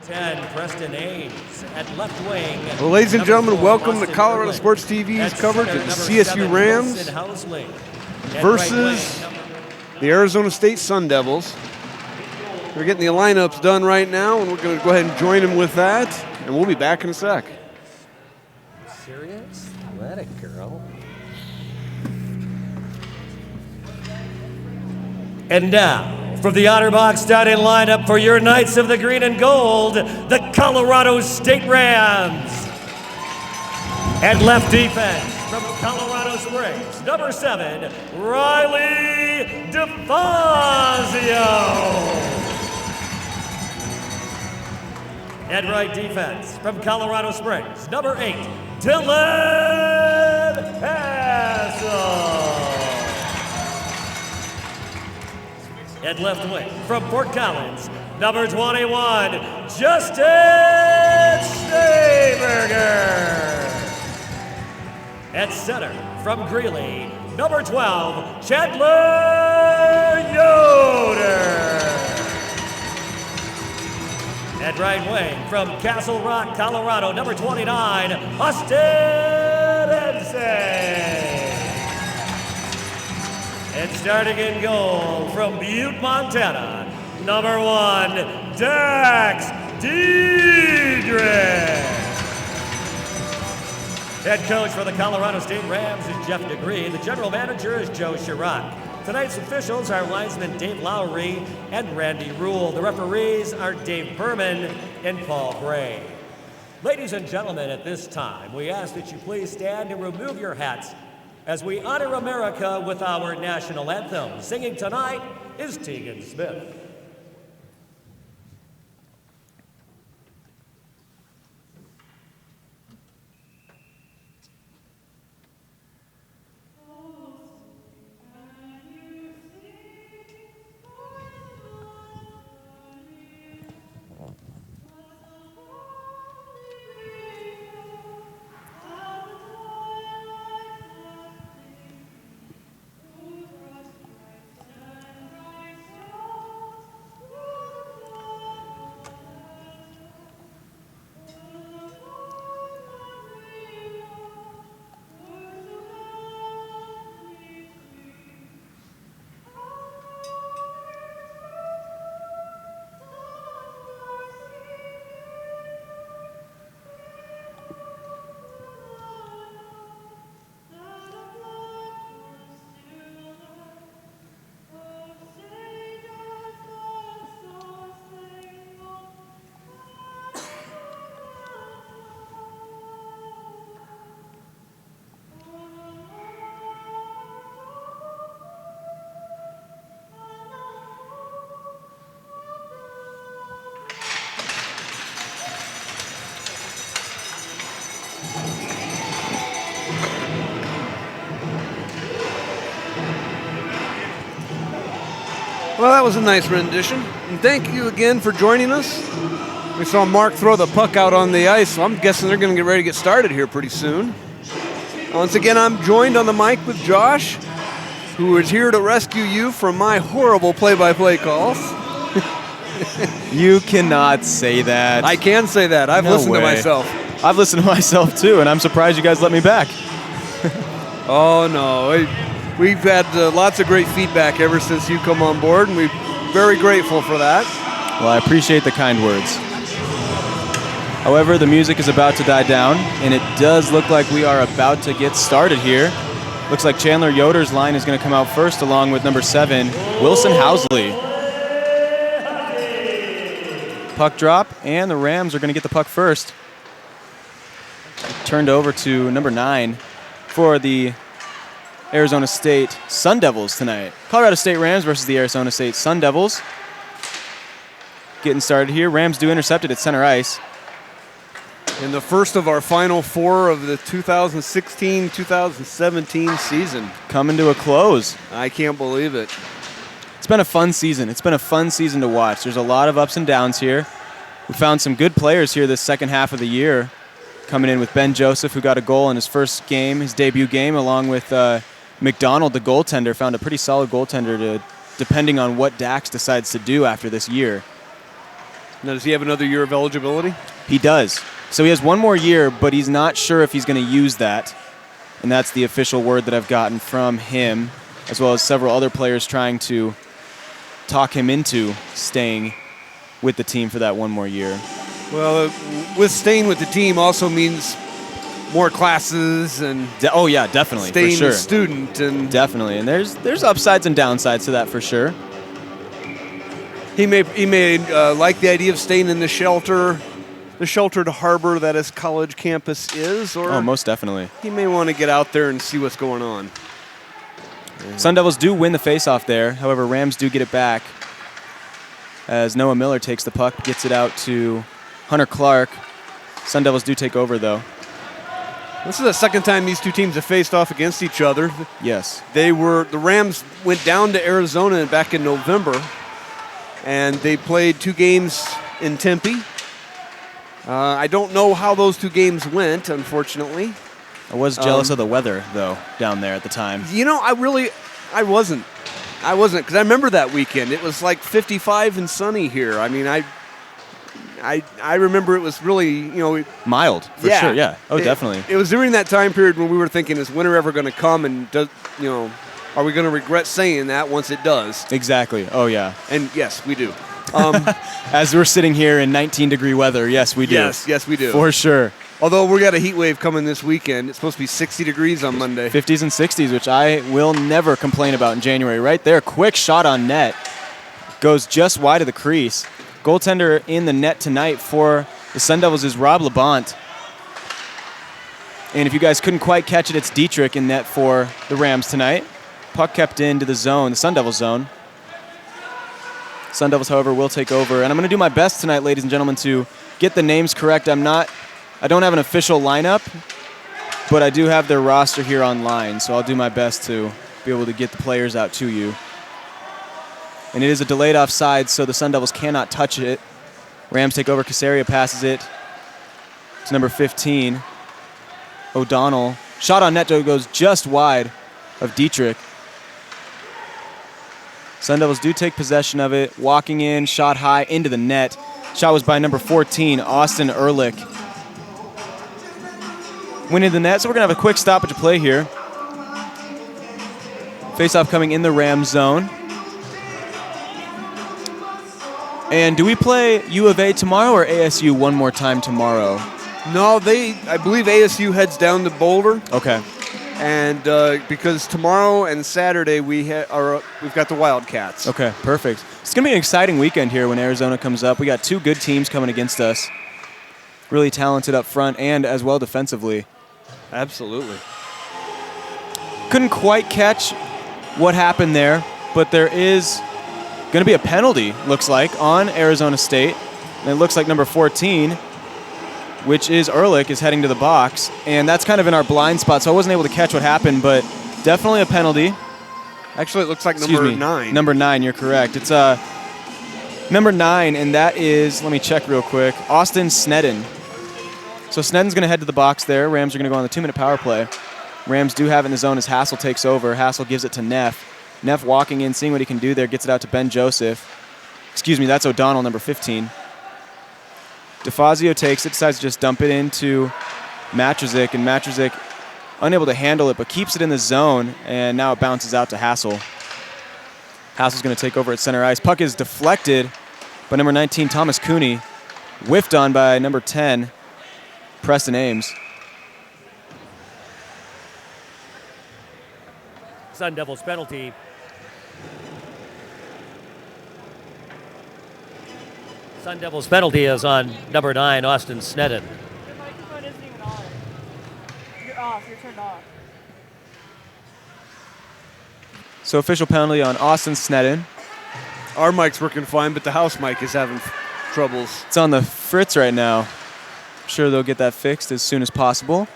10, Preston Ames at left wing. Well, ladies and Number gentlemen, 4, welcome to Austin Colorado Erwin. Sports TV's At coverage center, of the number CSU 7, Rams Wilson Housley. At versus right wing, the Arizona State Sun Devils. We're getting the lineups done right now, and we're going to go ahead and join them with that, and we'll be back in a sec. Serious? Let it, girl. And now, from the OtterBox starting lineup for your Knights of the Green and Gold, the Colorado State Rams. At left defense, from Colorado Springs, number 7, Riley DeFazio. At right defense, from Colorado Springs, number 8, Dylan Hassel. At left wing, from Fort Collins, number 21, Justin Stayberger. At center, from Greeley, number 12, Chandler Yoder. At right wing, from Castle Rock, Colorado, number 29, Austin Ensign. And starting in goal from Butte, Montana, number 1, Dax Diedrich. Head coach for the Colorado State Rams is Jeff DeGree. The general manager is Joe Chirac. Tonight's officials are linesmen Dave Lowry and Randy Rule. The referees are Dave Berman and Paul Gray. Ladies and gentlemen, at this time, we ask that you please stand and remove your hats as we honor America with our national anthem. Singing tonight is Tegan Smith. Well, that was a nice rendition. And thank you again for joining us. We saw Mark throw the puck out on the ice, so I'm guessing they're going to get ready to get started here pretty soon. Once again, I'm joined on the mic with Josh, who is here to rescue you from my horrible play-by-play calls. You cannot say that. I can say that. I've listened to myself. I've listened to myself too, and I'm surprised you guys let me back. Oh, no. We've had lots of great feedback ever since you come on board, and we're very grateful for that. Well, I appreciate the kind words. However, the music is about to die down, and it does look like we are about to get started here. Looks like Chandler Yoder's line is going to come out first, along with number 7, Wilson Housley. Puck drop, and the Rams are going to get the puck first. Turned over to number 9 for the Arizona State Sun Devils tonight. Colorado State Rams versus the Arizona State Sun Devils. Getting started here. Rams do intercept it at center ice. In the first of our final 4 of the 2016-2017 season. Coming to a close. I can't believe it. It's been a fun season. It's been a fun season to watch. There's a lot of ups and downs here. We found some good players here this second half of the year. Coming in with Ben Joseph, who got a goal in his first game, his debut game, along with McDonald, the goaltender. Found a pretty solid goaltender, depending on what Dax decides to do after this year. Now, does he have another year of eligibility? He does. So he has one more year, but he's not sure if he's going to use that. And that's the official word that I've gotten from him, as well as several other players trying to talk him into staying with the team for that one more year. Well, with staying with the team also means more classes and Oh yeah, definitely, staying for sure. a student and Definitely, and there's upsides and downsides to that for sure. he may like the idea of staying in the sheltered harbor that his college campus is, or Most definitely. he may want to get out there and see what's going on. Sun Devils do win the faceoff there. However, Rams do get it back as Noah Miller takes the puck, gets it out to Hunter Clark. Sun Devils do take over, though. This is the second time these two teams have faced off against each other. Yes. The Rams went down to Arizona back in November, and they played 2 games in Tempe. I don't know how those 2 games went, unfortunately. I was jealous of the weather, though, down there at the time. You know, I wasn't, because I remember that weekend. It was like 55 and sunny here. I mean, I remember it was really, Mild, for sure, yeah. Oh, definitely. It was during that time period when we were thinking, is winter ever going to come, and are we going to regret saying that once it does? Exactly. Oh, yeah. And yes, we do. As we're sitting here in 19-degree weather, yes, we do. Yes, we do. For sure. Although we got a heat wave coming this weekend. It's supposed to be 60 degrees on Monday. 50s and 60s, which I will never complain about in January. Right there, quick shot on net. Goes just wide of the crease. Goaltender in the net tonight for the Sun Devils is Rob Labonte. And if you guys couldn't quite catch it, it's Dietrich in net for the Rams tonight. Puck kept into the zone, the Sun Devils zone. Sun Devils, however, will take over. And I'm going to do my best tonight, ladies and gentlemen, to get the names correct. I don't have an official lineup, but I do have their roster here online, so I'll do my best to be able to get the players out to you. And it is a delayed offside, so the Sun Devils cannot touch it. Rams take over. Casaria passes it to number 15, O'Donnell. Shot on net goes just wide of Dietrich. Sun Devils do take possession of it. Walking in, shot high into the net. Shot was by number 14, Austin Ehrlich. Went into the net, so we're going to have a quick stoppage of play here. Face-off coming in the Rams zone. And do we play U of A tomorrow or ASU one more time tomorrow? No, I believe ASU heads down to Boulder. Okay. And because tomorrow and Saturday we've got the Wildcats. Okay, perfect. It's going to be an exciting weekend here when Arizona comes up. We got 2 good teams coming against us. Really talented up front and as well defensively. Absolutely. Couldn't quite catch what happened there, but there is going to be a penalty, looks like, on Arizona State. And it looks like number 14, which is Ehrlich, is heading to the box. And that's kind of in our blind spot, so I wasn't able to catch what happened, but definitely a penalty. Actually, it looks like number 9. Number 9, you're correct. It's number 9, and that is, let me check real quick, Austin Sneddon. So Sneddon's going to head to the box there. Rams are going to go on the 2-minute power play. Rams do have it in the zone as Hassel takes over. Hassel gives it to Neff. Neff walking in, seeing what he can do there, gets it out to Ben Joseph. Excuse me, that's O'Donnell, number 15. DeFazio takes it, decides to just dump it into Matrzik, and Matrzik unable to handle it, but keeps it in the zone, and now it bounces out to Hassel. Hassel's going to take over at center ice. Puck is deflected by number 19, Thomas Cooney. Whiffed on by number 10, Preston Ames. Sun Devils penalty. Sun Devils penalty is on number 9, Austin Sneddon. Your microphone isn't even on. You're off. You're turned off. So official penalty on Austin Sneddon. Our mic's working fine, but the house mic is having troubles. It's on the fritz right now. I'm sure they'll get that fixed as soon as possible.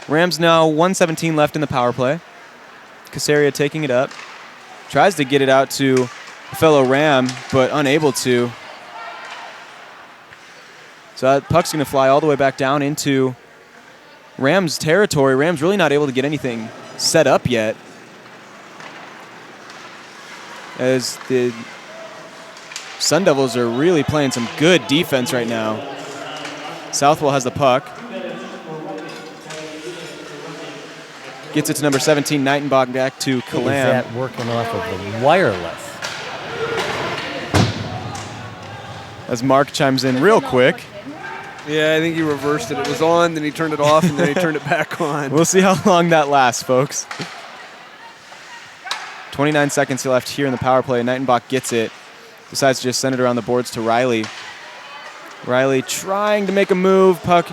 Rams now 1:17 left in the power play. Casaria taking it up. Tries to get it out to a fellow Ram, but unable to. So that puck's going to fly all the way back down into Rams territory. Rams really not able to get anything set up yet. As the Sun Devils are really playing some good defense right now. Southwell has the puck. Gets it to number 17, Knightenbach, back to Is Kalam. that working off of the wireless? As Mark chimes in real quick. Yeah, I think he reversed it. It was on, then he turned it off, and then he turned it back on. We'll see how long that lasts, folks. 29 seconds left here in the power play. Knightenbach gets it. Decides to just send it around the boards to Riley. Riley trying to make a move. Puck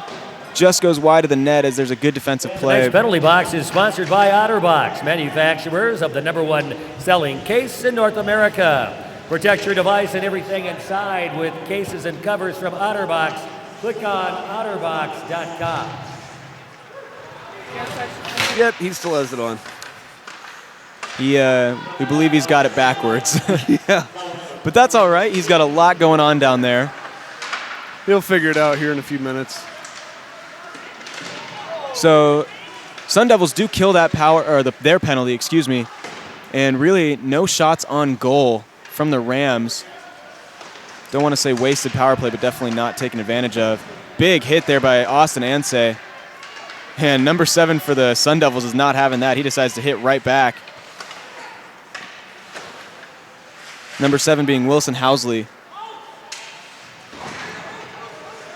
just goes wide of the net as there's a good defensive play. Tonight's penalty box is sponsored by OtterBox, manufacturers of the #1 selling case in North America. Protect your device and everything inside with cases and covers from OtterBox. Click on OtterBox.com. Yep, he still has it on. We believe he's got it backwards. Yeah. But that's all right. He's got a lot going on down there. He'll figure it out here in a few minutes. So Sun Devils do kill that their penalty, excuse me, and really no shots on goal from the Rams. Don't want to say wasted power play, but definitely not taken advantage of. Big hit there by Austin Ansay. And number 7 for the Sun Devils is not having that. He decides to hit right back. Number 7 being Wilson Housley.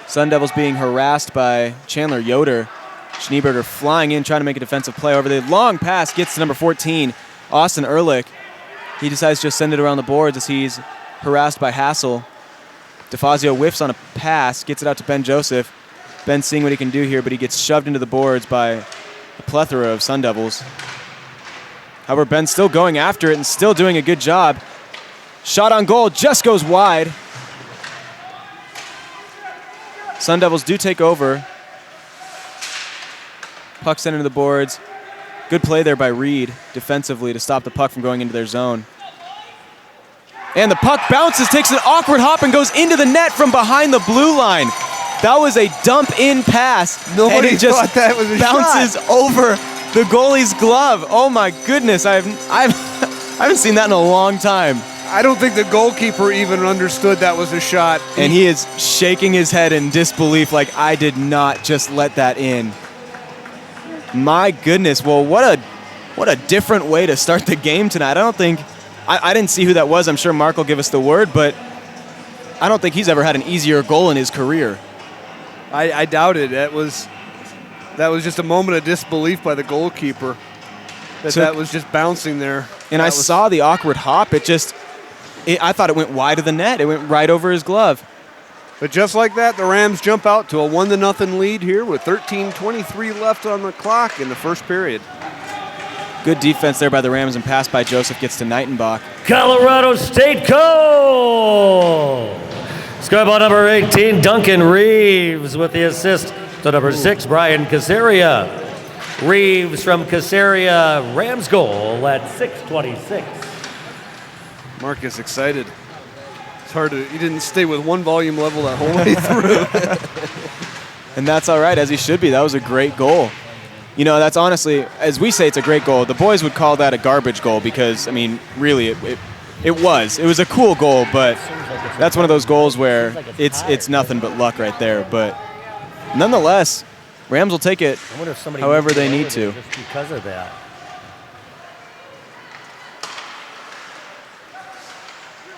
Sun Devils being harassed by Chandler Yoder. Schneeberger flying in, trying to make a defensive play over the long pass, gets to number 14, Austin Ehrlich. He decides to just send it around the boards as he's harassed by Hassel. DeFazio whiffs on a pass, gets it out to Ben Joseph. Ben seeing what he can do here, but he gets shoved into the boards by a plethora of Sun Devils. However, Ben's still going after it and still doing a good job. Shot on goal just goes wide. Sun Devils do take over. Puck sent into the boards. Good play there by Reed defensively to stop the puck from going into their zone. And the puck bounces, takes an awkward hop, and goes into the net from behind the blue line. That was a dump-in pass. Nobody and it just thought that was a bounces shot. over the goalie's glove. Oh my goodness, I haven't seen that in a long time. I don't think the goalkeeper even understood that was a shot. And he is shaking his head in disbelief like, I did not just let that in. My goodness, well, what a different way to start the game tonight. I didn't see who that was. I'm sure Mark will give us the word, but I don't think he's ever had an easier goal in his career. I doubt it. That was just a moment of disbelief by the goalkeeper. That was just bouncing there. And I saw the awkward hop. I thought it went wide of the net. It went right over his glove. But just like that, the Rams jump out to a 1-0 lead here with 13:23 left on the clock in the first period. Good defense there by the Rams, and pass by Joseph gets to Knightenbach. Colorado State goal! Scoreboard number 18, Duncan Reeves with the assist to number 6, Brian Casaria. Reeves from Casaria, Rams goal at 6:26. Mark is excited. It's hard he didn't stay with one volume level that whole way through. And that's all right, as he should be. That was a great goal. You know, that's honestly, as we say, it's a great goal. The boys would call that a garbage goal because, I mean, really, it was. It was a cool goal, but that's one of those goals where it's nothing but luck right there. But nonetheless, Rams will take it however they need to. Just because of that.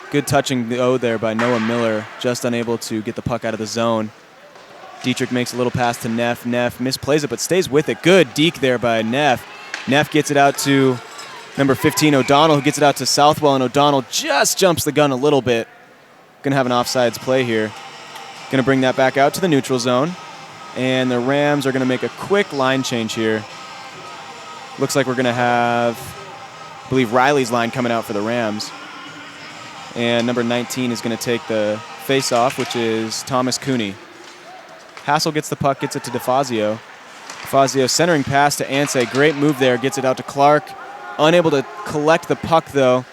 Good touching the O there by Noah Miller, just unable to get the puck out of the zone. Dietrich makes a little pass to Neff. Neff misplays it, but stays with it. Good deke there by Neff. Neff gets it out to number 15, O'Donnell, who gets it out to Southwell, and O'Donnell just jumps the gun a little bit. Gonna have an offsides play here. Gonna bring that back out to the neutral zone. And the Rams are gonna make a quick line change here. Looks like we're gonna have, I believe, Riley's line coming out for the Rams. And number 19 is gonna take the face-off, which is Thomas Cooney. Hassel gets the puck, gets it to DeFazio. DeFazio centering pass to Ansay. Great move there, gets it out to Clark. Unable to collect the puck, though.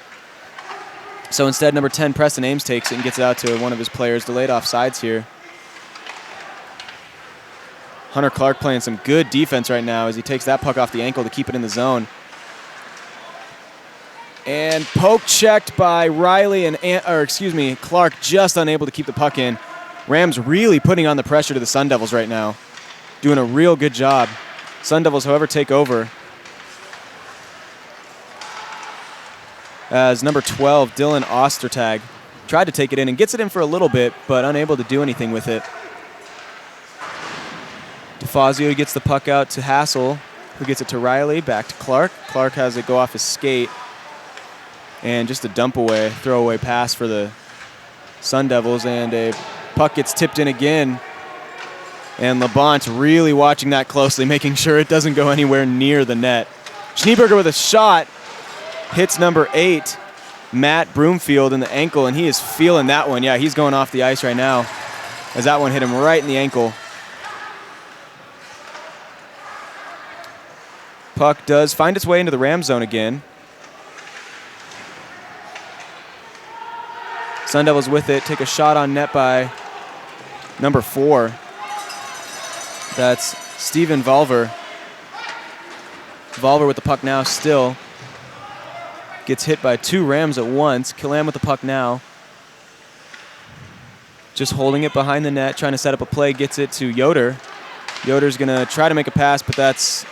So instead, number 10, Preston Ames takes it and gets it out to one of his players. Delayed offsides here. Hunter Clark playing some good defense right now as he takes that puck off the ankle to keep it in the zone. And poke checked by Riley and Clark, just unable to keep the puck in. Rams really putting on the pressure to the Sun Devils right now. Doing a real good job. Sun Devils, however, take over. As number 12, Dylan Ostertag, tried to take it in and gets it in for a little bit, but unable to do anything with it. DeFazio gets the puck out to Hassel, who gets it to Riley, back to Clark. Clark has it go off his skate. And just a dump away, throwaway pass for the Sun Devils, and a puck gets tipped in again. And Labonte's really watching that closely, making sure it doesn't go anywhere near the net. Schneeberger with a shot, hits number 8, Matt Broomfield, in the ankle, and he is feeling that one. Yeah, he's going off the ice right now, as that one hit him right in the ankle. Puck does find its way into the Ram zone again. Sun Devils with it, take a shot on net by number 4. That's Steven Valver. Valver with the puck now still. Gets hit by 2 Rams at once. Killam with the puck now. Just holding it behind the net, trying to set up a play, gets it to Yoder. Yoder's gonna try to make a pass, but that's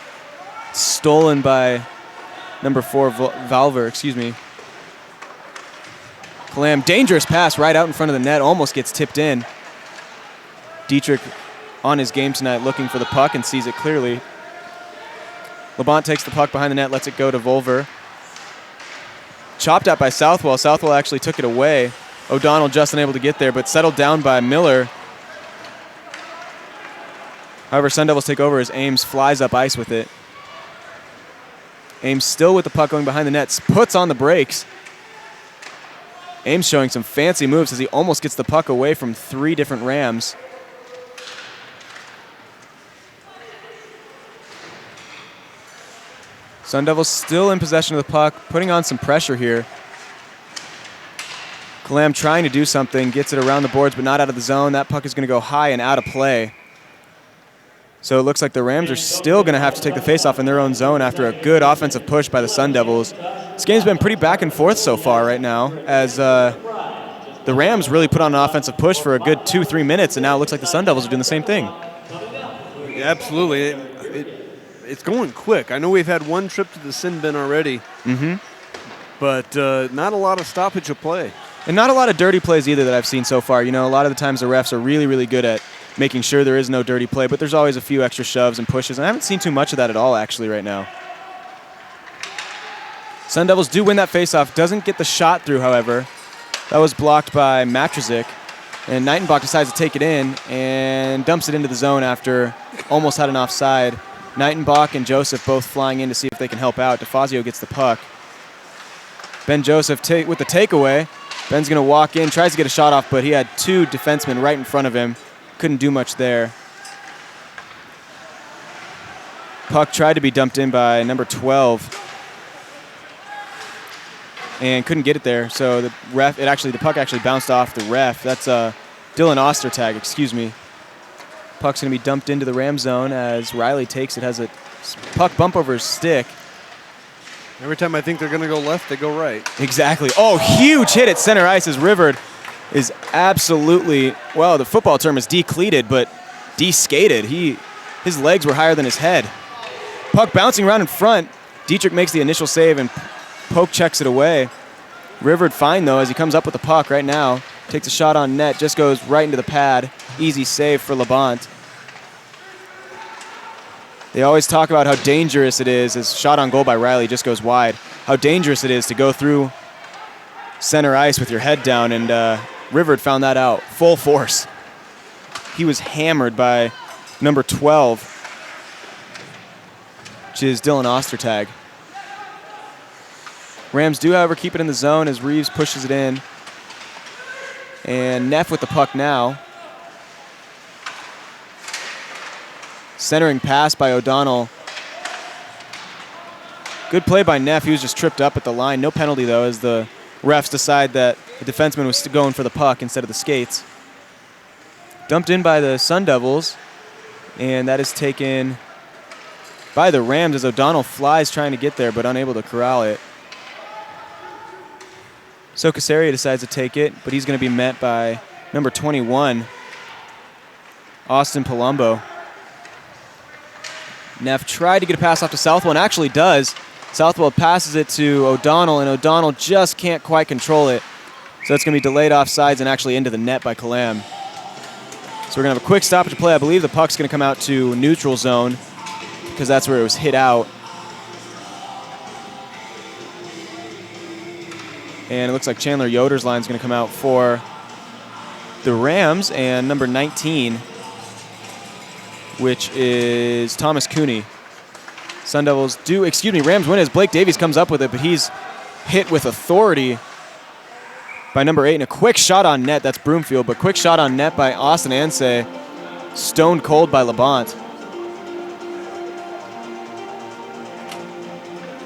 stolen by number 4, Valver, Killam, dangerous pass right out in front of the net, almost gets tipped in. Dietrich on his game tonight looking for the puck and sees it clearly. Labonte takes the puck behind the net, lets it go to Volver. Chopped at by Southwell. Southwell actually took it away. O'Donnell just unable to get there, but settled down by Miller. However, Sun Devils take over as Ames flies up ice with it. Ames still with the puck going behind the net, puts on the brakes. Ames showing some fancy moves as he almost gets the puck away from 3 different Rams. Sun Devils still in possession of the puck, putting on some pressure here. Killam trying to do something, gets it around the boards but not out of the zone. That puck is going to go high and out of play. So it looks like the Rams are still going to have to take the faceoff in their own zone after a good offensive push by the Sun Devils. This game's been pretty back and forth so far right now, as the Rams really put on an offensive push for a good 2-3 minutes, and now it looks like the Sun Devils are doing the same thing. Yeah, absolutely. It's going quick. I know we've had 1 trip to the sin bin already, but not a lot of stoppage of play. And not a lot of dirty plays either that I've seen so far. You know, a lot of the times the refs are really, really good at making sure there is no dirty play, but there's always a few extra shoves and pushes, and I haven't seen too much of that at all, actually, right now. Sun Devils do win that faceoff. Doesn't get the shot through, however. That was blocked by Matrzik, and Nightenbach decides to take it in and dumps it into the zone after almost had an offside. Nightenbach and Joseph both flying in to see if they can help out. DeFazio gets the puck. Ben Joseph with the takeaway. Ben's going to walk in, tries to get a shot off, but he had 2 defensemen right in front of him. Couldn't do much there. Puck tried to be dumped in by number 12 and couldn't get it there. So the puck actually bounced off the ref. That's Dylan Ostertag, Puck's going to be dumped into the Ram zone as Riley takes it, has a puck bump over his stick. Every time I think they're going to go left, they go right. Exactly. Oh, huge hit at center ice as Rivard is absolutely, well, the football term is decleated, but de-skated. His legs were higher than his head. Puck bouncing around in front. Dietrich makes the initial save and poke checks it away. Rivard fine, though, as he comes up with the puck right now. Takes a shot on net, just goes right into the pad. Easy save for Labonte. They always talk about how dangerous it is, as shot on goal by Riley just goes wide, how dangerous it is to go through center ice with your head down, and Rivard found that out full force. He was hammered by number 12, which is Dylan Ostertag. Rams do, however, keep it in the zone as Reeves pushes it in. And Neff with the puck now. Centering pass by O'Donnell. Good play by Neff. He was just tripped up at the line. No penalty, though, as the refs decide that the defenseman was going for the puck instead of the skates. Dumped in by the Sun Devils. And that is taken by the Rams as O'Donnell flies trying to get there but unable to corral it. So Casaria decides to take it, but he's going to be met by number 21, Austin Palumbo. Neff tried to get a pass off to Southwell and actually does. Southwell passes it to O'Donnell, and O'Donnell just can't quite control it. So it's going to be delayed offsides and actually into the net by Kalam. So we're going to have a quick stoppage of play. I believe the puck's going to come out to neutral zone because that's where it was hit out. And it looks like Chandler Yoder's line is going to come out for the Rams, and number 19, which is Thomas Cooney. Rams win as Blake Davies comes up with it, but he's hit with authority by number 8, and a quick shot on net. That's Broomfield, but quick shot on net by Austin Ansay, stoned cold by Labonte.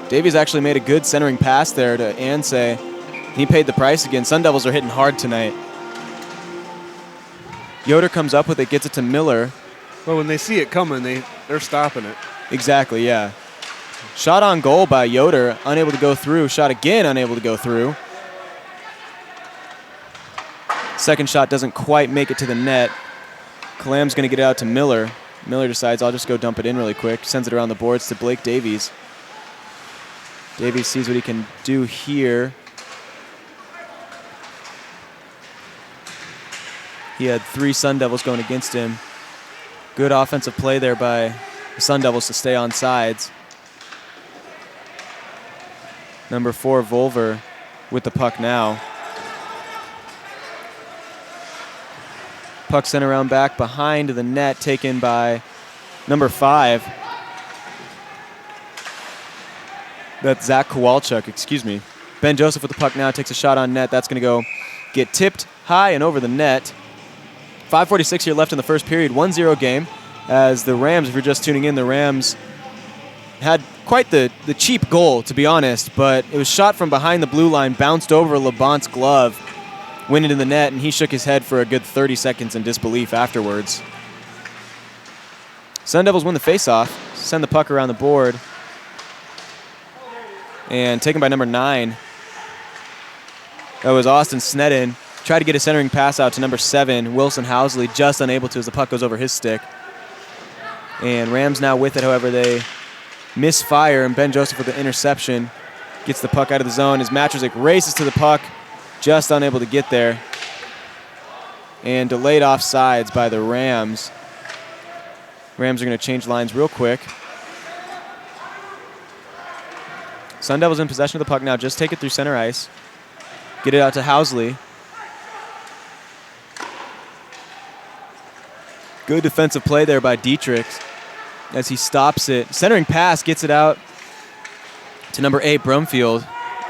Davies actually made a good centering pass there to Ansay. He paid the price again. Sun Devils are hitting hard tonight. Yoder comes up with it, gets it to Miller. Well, when they see it coming, they're stopping it. Exactly, yeah. Shot on goal by Yoder, unable to go through. Shot again, unable to go through. Second shot doesn't quite make it to the net. Kalam's going to get it out to Miller. Miller decides, I'll just go dump it in really quick. Sends it around the boards to Blake Davies. Davies sees what he can do here. He had 3 Sun Devils going against him. Good offensive play there by the Sun Devils to stay on sides. Number 4, Volver, with the puck now. Puck sent around back behind the net, taken by number 5. That's Zach Kowalchuk, excuse me. Ben Joseph with the puck now, takes a shot on net. That's going to go get tipped high and over the net. 5:46 here left in the first period, 1-0 game. As the Rams, if you're just tuning in, the Rams had quite the cheap goal, to be honest, but it was shot from behind the blue line, bounced over Labonte's glove, went into the net, and he shook his head for a good 30 seconds in disbelief afterwards. Sun Devils win the faceoff, send the puck around the board, and taken by number 9. That was Austin Snedden. Tried to get a centering pass out to number 7, Wilson Housley, just unable to as the puck goes over his stick. And Rams now with it, however, they misfire, and Ben Joseph with the interception gets the puck out of the zone as Matrzik races to the puck, just unable to get there. And delayed offsides by the Rams. Rams are going to change lines real quick. Sun Devils in possession of the puck now. Just take it through center ice. Get it out to Housley. Good defensive play there by Dietrich as he stops it. Centering pass gets it out to number 8, Brumfield.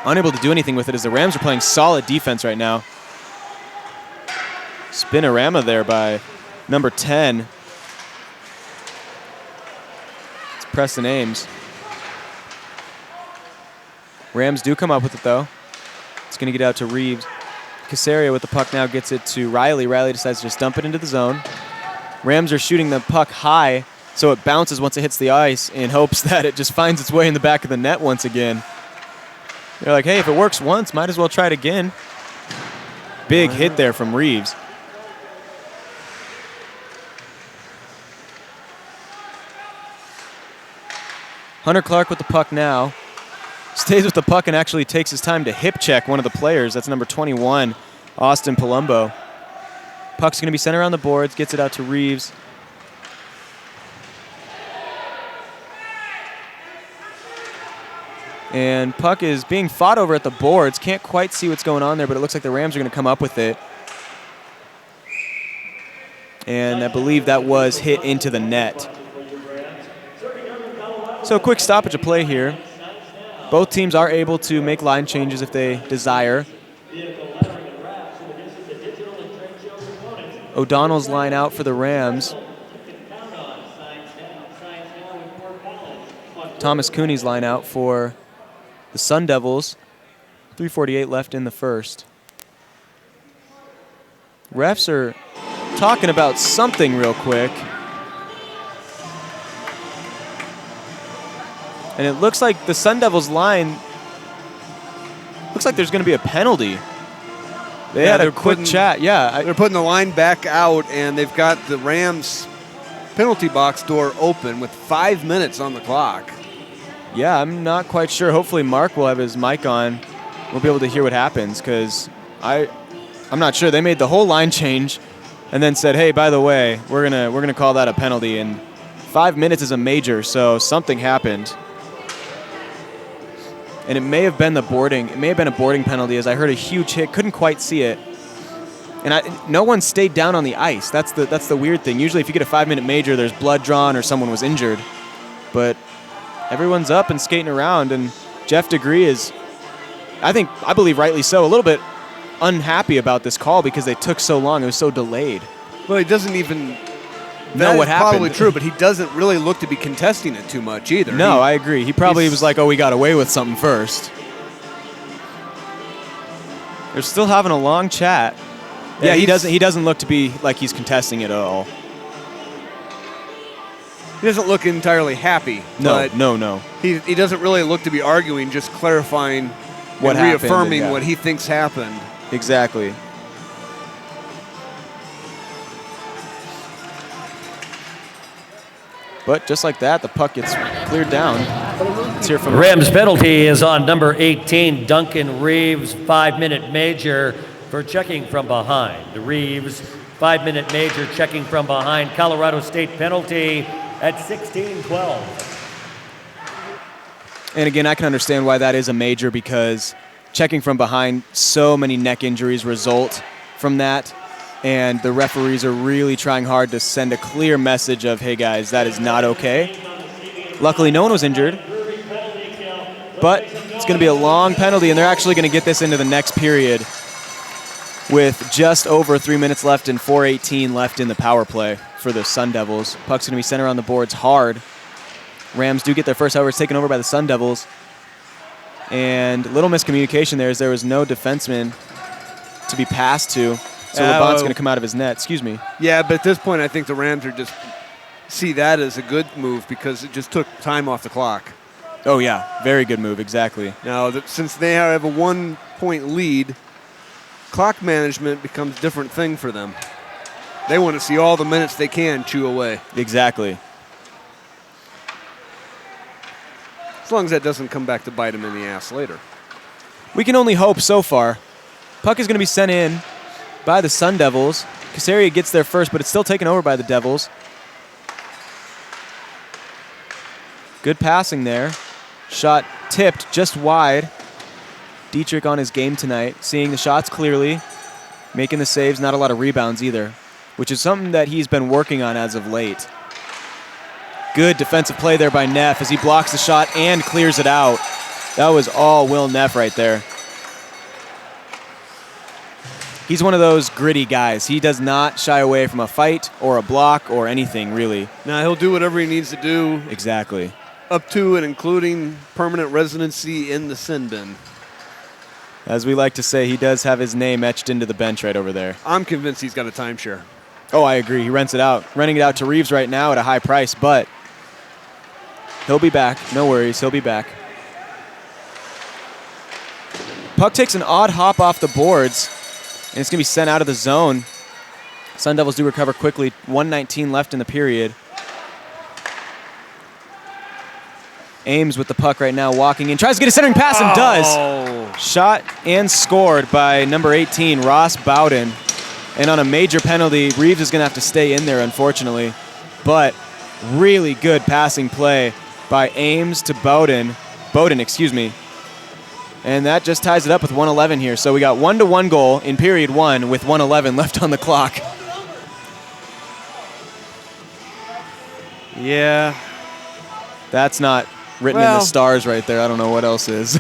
Unable to do anything with it as the Rams are playing solid defense right now. Spinorama there by number 10. It's Preston Ames. Rams do come up with it, though. It's going to get out to Reeves. Casaria with the puck now gets it to Riley. Riley decides to just dump it into the zone. Rams are shooting the puck high, so it bounces once it hits the ice in hopes that it just finds its way in the back of the net once again. They're like, hey, if it works once, might as well try it again. Big hit there from Reeves. Hunter Clark with the puck now. Stays with the puck and actually takes his time to hip check one of the players. That's number 21, Austin Palumbo. Puck's going to be sent around the boards, gets it out to Reeves. And puck is being fought over at the boards. Can't quite see what's going on there, but it looks like the Rams are going to come up with it. And I believe that was hit into the net. So a quick stoppage of play here. Both teams are able to make line changes if they desire. O'Donnell's line out for the Rams. Thomas Cooney's line out for the Sun Devils. 3:48 left in the first. Refs are talking about something real quick. And it looks like the Sun Devils line, looks like there's going to be a penalty. They had a quick chat, yeah. They're putting the line back out, and they've got the Rams penalty box door open with 5 minutes on the clock. Yeah, I'm not quite sure. Hopefully Mark will have his mic on. We'll be able to hear what happens, because I'm not sure. They made the whole line change and then said, hey, by the way, we're gonna call that a penalty. And 5 minutes is a major, so something happened. And it may have been a boarding penalty, as I heard a huge hit, couldn't quite see it. And no one stayed down on the ice. That's the weird thing. Usually if you get a 5-minute major, there's blood drawn or someone was injured. But everyone's up and skating around, and Jeff Degree is, I believe rightly so, a little bit unhappy about this call because they took so long. It was so delayed. Well, he doesn't even know what happened. Probably true, but he doesn't really look to be contesting it too much either. No, I agree. He probably was like, oh, we got away with something first. They're still having a long chat. Yeah, he doesn't look to be like he's contesting it at all. He doesn't look entirely happy. No. He doesn't really look to be arguing, just clarifying what and happened, reaffirming what he thinks happened. Exactly. But just like that, the puck gets cleared down. Let's hear from Rams penalty is on number 18, Duncan Reeves, 5-minute major for checking from behind. Reeves, 5-minute major checking from behind. Colorado State penalty at 16-12. And again, I can understand why that is a major, because checking from behind, so many neck injuries result from that. And the referees are really trying hard to send a clear message of, hey guys, that is not okay. Luckily, no one was injured. But it's going to be a long penalty, and they're actually going to get this into the next period with just over 3 minutes left and 4:18 left in the power play for the Sun Devils. Puck's going to be sent around the boards hard. Rams do get their first, however, it's taken over by the Sun Devils. And little miscommunication there, as there was no defenseman to be passed to. So LeBont's going to come out of his net. Excuse me. Yeah, but at this point, I think the Rams are just see that as a good move because it just took time off the clock. Oh, yeah. Very good move. Exactly. Now, since they have a 1-point lead, clock management becomes a different thing for them. They want to see all the minutes they can chew away. Exactly. As long as that doesn't come back to bite them in the ass later. We can only hope so far. Puck is going to be sent in by the Sun Devils. Casaria gets there first, but it's still taken over by the Devils. Good passing there. Shot tipped just wide. Dietrich on his game tonight, seeing the shots clearly, making the saves, not a lot of rebounds either, which is something that he's been working on as of late. Good defensive play there by Neff as he blocks the shot and clears it out. That was all Will Neff right there. He's one of those gritty guys. He does not shy away from a fight or a block or anything, really. Now, he'll do whatever he needs to do. Exactly. Up to and including permanent residency in the sin bin. As we like to say, he does have his name etched into the bench right over there. I'm convinced he's got a timeshare. Oh, I agree. He rents it out. Renting it out to Reeves right now at a high price, but he'll be back. No worries. He'll be back. Puck takes an odd hop off the boards, and it's going to be sent out of the zone. Sun Devils do recover quickly. 1:19 left in the period. Ames with the puck right now, walking in. Tries to get a centering pass and does. Shot and scored by number 18, Ross Bowden. And on a major penalty, Reeves is going to have to stay in there, unfortunately. But really good passing play by Ames to Bowden. And that just ties it up with 1:11 here. So we got 1-1 goal in period 1 with 1:11 left on the clock. Yeah. That's not written in the stars right there. I don't know what else is.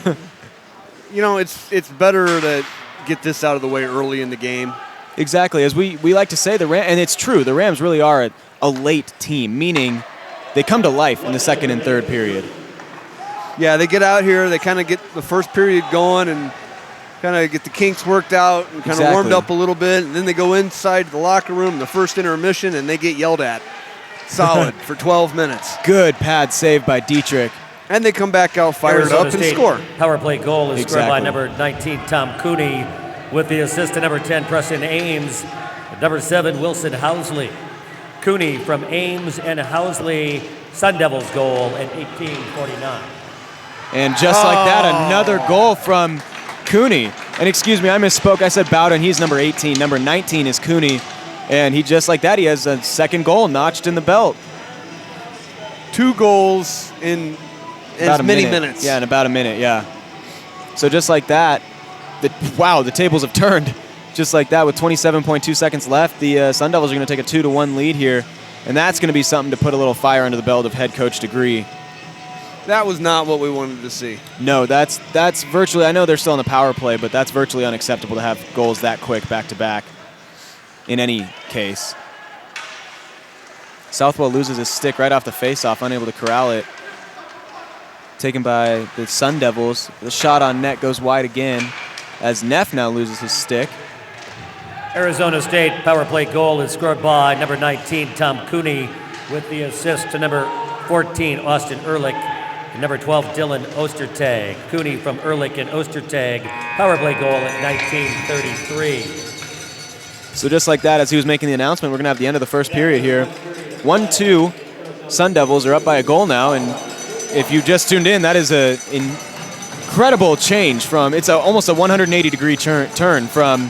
You know, it's better to get this out of the way early in the game. Exactly. As we like to say, and it's true, the Rams really are a late team, meaning they come to life in the second and third period. Yeah, they get out here, they kind of get the first period going and kind of get the kinks worked out and kind of warmed up a little bit, and then they go inside the locker room, the first intermission, and they get yelled at solid for 12 minutes. Good pad save by Dietrich. And they come back out fired up and score. Power play goal is scored by number 19, Tom Cooney. with the assist to number 10, Preston Ames. Number 7, Wilson Housley. Cooney from Ames and Housley, Sun Devils goal at 18:49. And just like that, another goal from Cooney. And excuse me, I misspoke. I said Bowden. He's number 18. Number 19 is Cooney. And he just like that, he has a second goal notched in the belt. 2 goals in as many minutes. Yeah, in about a minute, yeah. So just like that, wow, the tables have turned. Just like that, with 27.2 seconds left, the Sun Devils are going to take a 2-1 lead here. And that's going to be something to put a little fire under the belt of head coach Degree. That was not what we wanted to see. No, that's virtually, I know they're still on the power play, but that's virtually unacceptable to have goals that quick back-to-back in any case. Southwell loses his stick right off the face-off, unable to corral it. Taken by the Sun Devils. The shot on net goes wide again as Neff now loses his stick. Arizona State power play goal is scored by number 19, Tom Cooney, with the assist to number 14, Austin Ehrlich, and number 12, Dylan Ostertag. Cooney from Ehrlich and Ostertag, power play goal at 19:33. So just like that, as he was making the announcement, we're going to have the end of the first period here. 1-2, Sun Devils are up by a goal now, and if you just tuned in, that is an incredible change from, it's almost a 180-degree turn from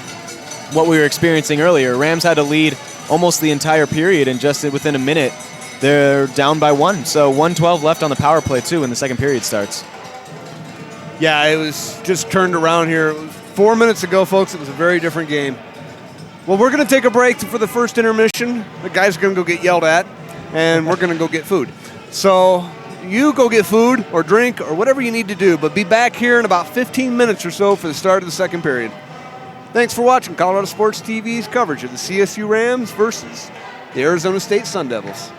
what we were experiencing earlier. Rams had to lead almost the entire period, and just within a minute, they're down by 1. So 1:12 left on the power play, too, when the second period starts. Yeah, it was just turned around here. 4 minutes ago, folks, it was a very different game. Well, we're going to take a break for the first intermission. The guys are going to go get yelled at, and we're going to go get food. So you go get food or drink or whatever you need to do, but be back here in about 15 minutes or so for the start of the second period. Thanks for watching Colorado Sports TV's coverage of the CSU Rams versus the Arizona State Sun Devils.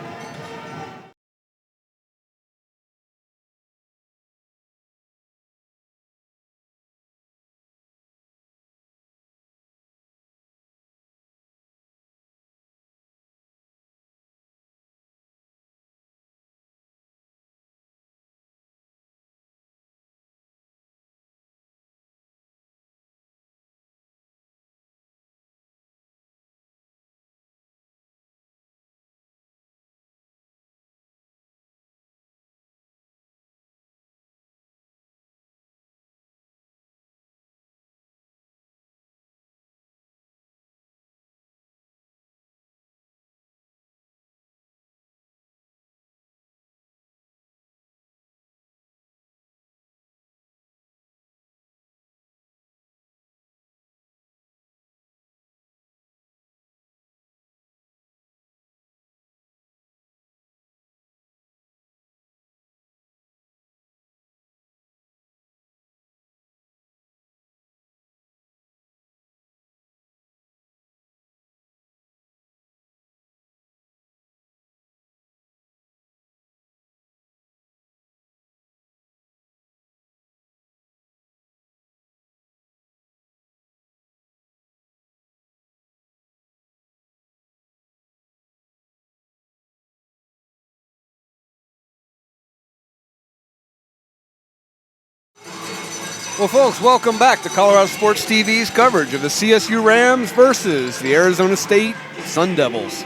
Well, folks, welcome back to Colorado Sports TV's coverage of the CSU Rams versus the Arizona State Sun Devils.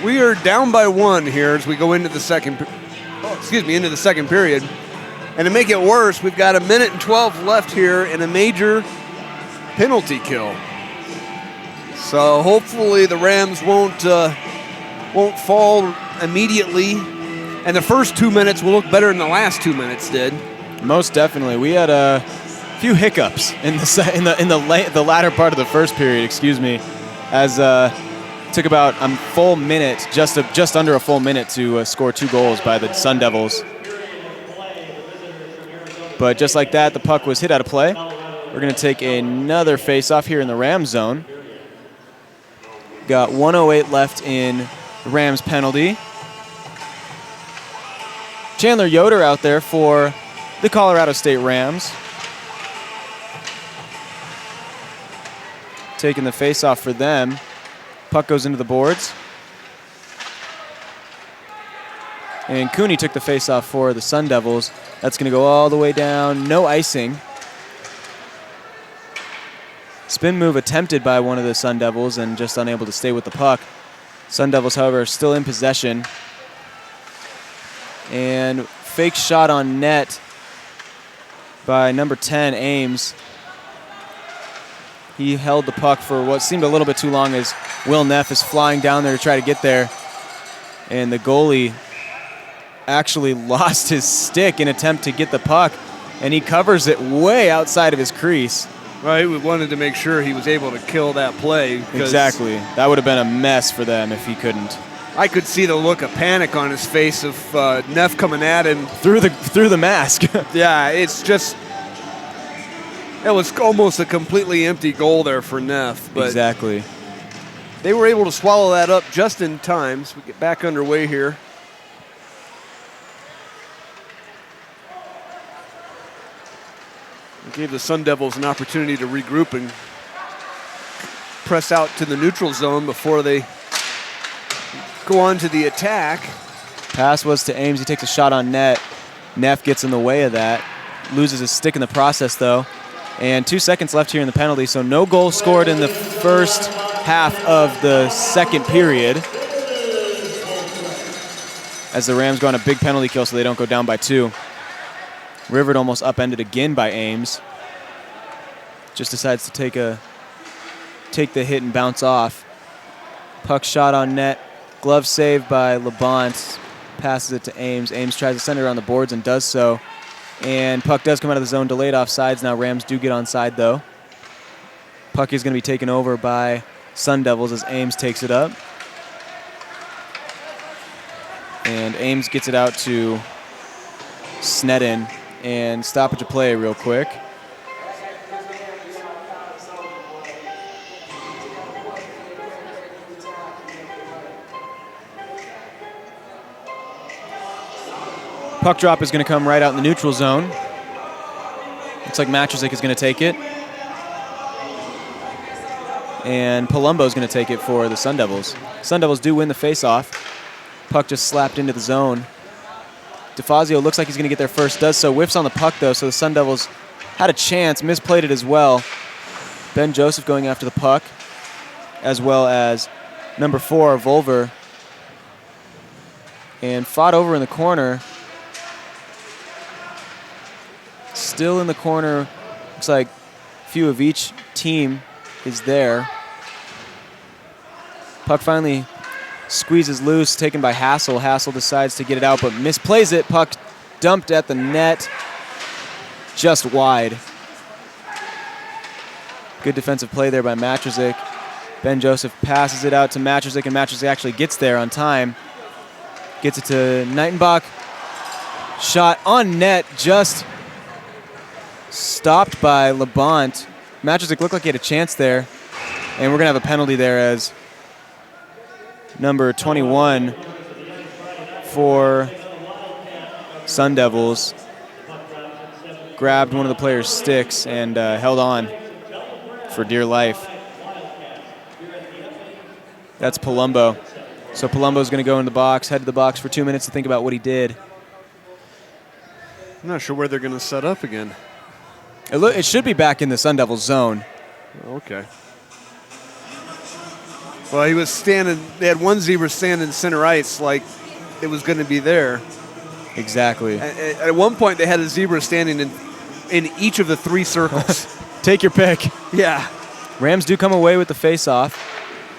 We are down by 1 here as we go into the second period. And to make it worse, we've got 1:12 left here and a major penalty kill. So hopefully the Rams won't fall immediately, and the first 2 minutes will look better than the last 2 minutes did. Most definitely. We had a few hiccups in the latter part of the first period, as took about a full minute, just under a full minute to score 2 goals by the Sun Devils. But just like that, the puck was hit out of play. We're going to take another face-off here in the Rams zone. Got 1:08 left in the Rams penalty. Chandler Yoder out there for the Colorado State Rams. Taking the face-off for them. Puck goes into the boards. And Cooney took the face-off for the Sun Devils. That's going to go all the way down. No icing. Spin move attempted by one of the Sun Devils and just unable to stay with the puck. Sun Devils, however, are still in possession. And fake shot on net by number 10, Ames. He held the puck for what seemed a little bit too long as Will Neff is flying down there to try to get there. And the goalie actually lost his stick in attempt to get the puck, and he covers it way outside of his crease. Right, we wanted to make sure he was able to kill that play. Exactly. That would have been a mess for them if he couldn't. I could see the look of panic on his face of Neff coming at him. Through the mask. Yeah, it's just, it was almost a completely empty goal there for Neff. But exactly. they were able to swallow that up just in time, so we get back underway here. It gave the Sun Devils an opportunity to regroup and press out to the neutral zone before they go on to the attack. Pass was to Ames. He takes a shot on net. Neff gets in the way of that. Loses his stick in the process, though. And 2 seconds left here in the penalty, so no goal scored in the first half of the second period. As the Rams go on a big penalty kill so they don't go down by 2. Rivard almost upended again by Ames. Just decides to take the hit and bounce off. Puck shot on net. Glove saved by Labonte. Passes it to Ames. Ames tries to send it around the boards and does so. And puck does come out of the zone, delayed offsides. Now Rams do get onside, though. Puck is going to be taken over by Sun Devils as Ames takes it up. And Ames gets it out to Sneddon. And stoppage of play real quick. Puck drop is going to come right out in the neutral zone. Looks like Matrzik is going to take it. And Palumbo is going to take it for the Sun Devils. Sun Devils do win the faceoff. Puck just slapped into the zone. DeFazio looks like he's going to get there first, does so. Whiffs on the puck, though, so the Sun Devils had a chance, misplayed it as well. Ben Joseph going after the puck, as well as number 4, Volver. And fought over in the corner. Still in the corner. Looks like a few of each team is there. Puck finally squeezes loose, taken by Hassel. Hassel decides to get it out, but misplays it. Puck dumped at the net, just wide. Good defensive play there by Matrzik. Ben Joseph passes it out to Matrzik, and Matrzik actually gets there on time. Gets it to Nightenbach. Shot on net, just stopped by Labonte. Matrzik looked like he had a chance there, and we're going to have a penalty there as number 21 for Sun Devils grabbed one of the player's sticks and held on for dear life. That's Palumbo. So Palumbo's going to go in the box, head to the box for 2 minutes to think about what he did. I'm not sure where they're going to set up again. It should be back in the Sun Devils zone. Okay. Well, he was standing, they had one zebra standing center ice like it was going to be there. Exactly. At one point, they had a zebra standing in each of the 3 circles. Take your pick. Yeah. Rams do come away with the face-off.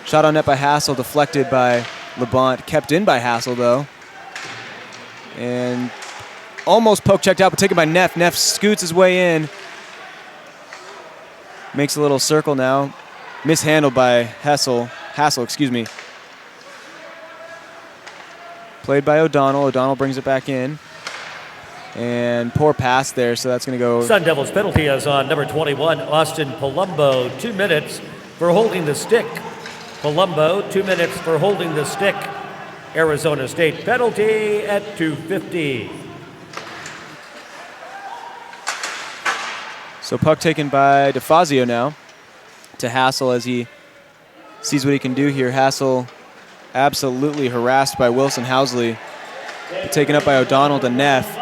Shot on net by Hassel, deflected by Labonte. Kept in by Hassel, though. And almost poke checked out, but taken by Neff. Neff scoots his way in. Makes a little circle now. Mishandled by Hassel, excuse me. Played by O'Donnell. O'Donnell brings it back in. And poor pass there, so that's going to go. Sun Devils penalty is on number 21, Austin Palumbo. 2 minutes for holding the stick. Palumbo, 2 minutes for holding the stick. Arizona State penalty at 2:50. So puck taken by DeFazio now to Hassel as he sees what he can do here. Hassel absolutely harassed by Wilson Housley. Taken up by O'Donnell to Neff.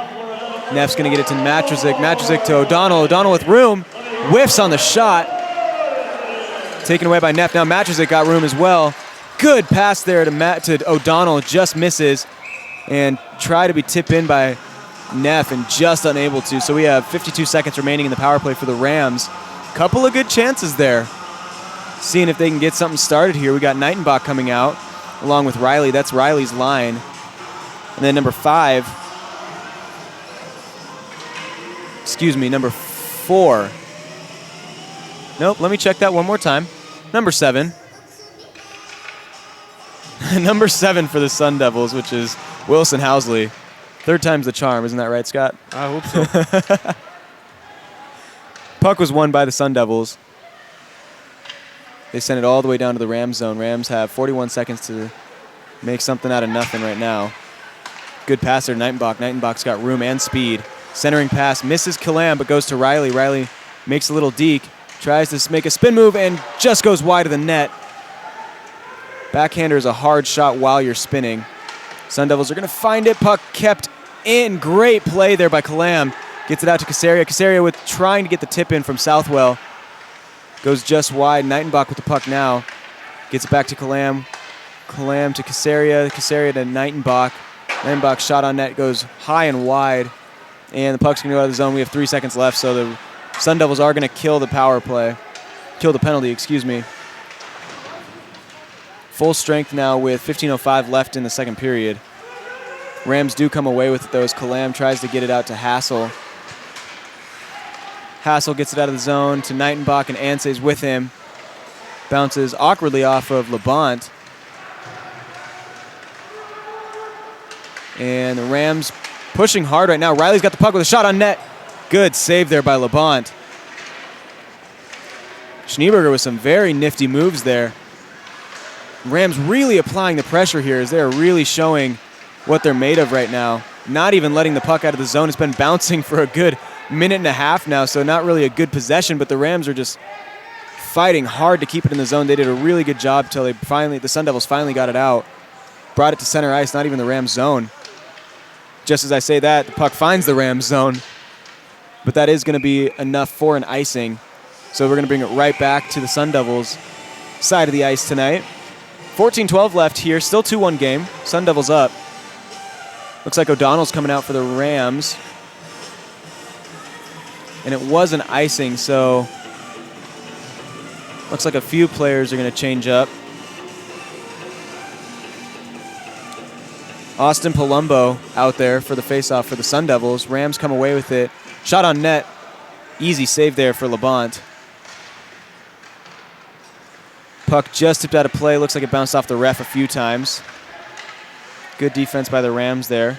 Neff's going to get it to Matrzik. Matrzik to O'Donnell. O'Donnell with room. Whiffs on the shot. Taken away by Neff. Now Matrizek got room as well. Good pass there to O'Donnell. Just misses. And try to be tipped in by Neff and just unable to. So we have 52 seconds remaining in the power play for the Rams. Couple of good chances there. Seeing if they can get something started here. We got Knightenbach coming out along with Riley. That's Riley's line. And then number 4. Nope, let me check that one more time. Number 7. Number 7 for the Sun Devils, which is Wilson Housley. Third time's the charm, isn't that right, Scott? I hope so. Puck was won by the Sun Devils. They sent it all the way down to the Rams zone. Rams have 41 seconds to make something out of nothing right now. Good pass there, Knightenbach. Knightenbach's got room and speed. Centering pass, misses Killam, but goes to Riley. Riley makes a little deke, tries to make a spin move, and just goes wide of the net. Backhander is a hard shot while you're spinning. Sun Devils are going to find it. Puck kept in. Great play there by Killam. Gets it out to Casaria. Casaria with trying to get the tip in from Southwell. Goes just wide. Knightenbach with the puck now. Gets it back to Killam. Killam to Casaria. Casaria to Knightenbach. Knightenbach shot on net goes high and wide. And the puck's going to go out of the zone. We have 3 seconds left, so the Sun Devils are going to kill the power play. Kill the penalty, excuse me. Full strength now with 15:05 left in the second period. Rams do come away with it, though, as Killam tries to get it out to Hassel. Hassel gets it out of the zone to Knightenbach, and Ansay's with him. Bounces awkwardly off of Labont. And the Rams pushing hard right now. Riley's got the puck with a shot on net. Good save there by Labont. Schneeberger with some very nifty moves there. Rams really applying the pressure here as they're really showing what they're made of right now. Not even letting the puck out of the zone. It's been bouncing for a good minute and a half now, so not really a good possession, but the Rams are just fighting hard to keep it in the zone. They did a really good job until the Sun Devils finally got it out. Brought it to center ice, not even the Rams zone. Just as I say that, the puck finds the Rams zone, but that is going to be enough for an icing. So we're going to bring it right back to the Sun Devils side of the ice tonight. 14-12 left here, still 2-1 game. Sun Devils up. Looks like O'Donnell's coming out for the Rams. And it was an icing, so looks like a few players are going to change up. Austin Palumbo out there for the faceoff for the Sun Devils. Rams come away with it. Shot on net. Easy save there for Labont. Puck just tipped out of play. Looks like it bounced off the ref a few times. Good defense by the Rams there.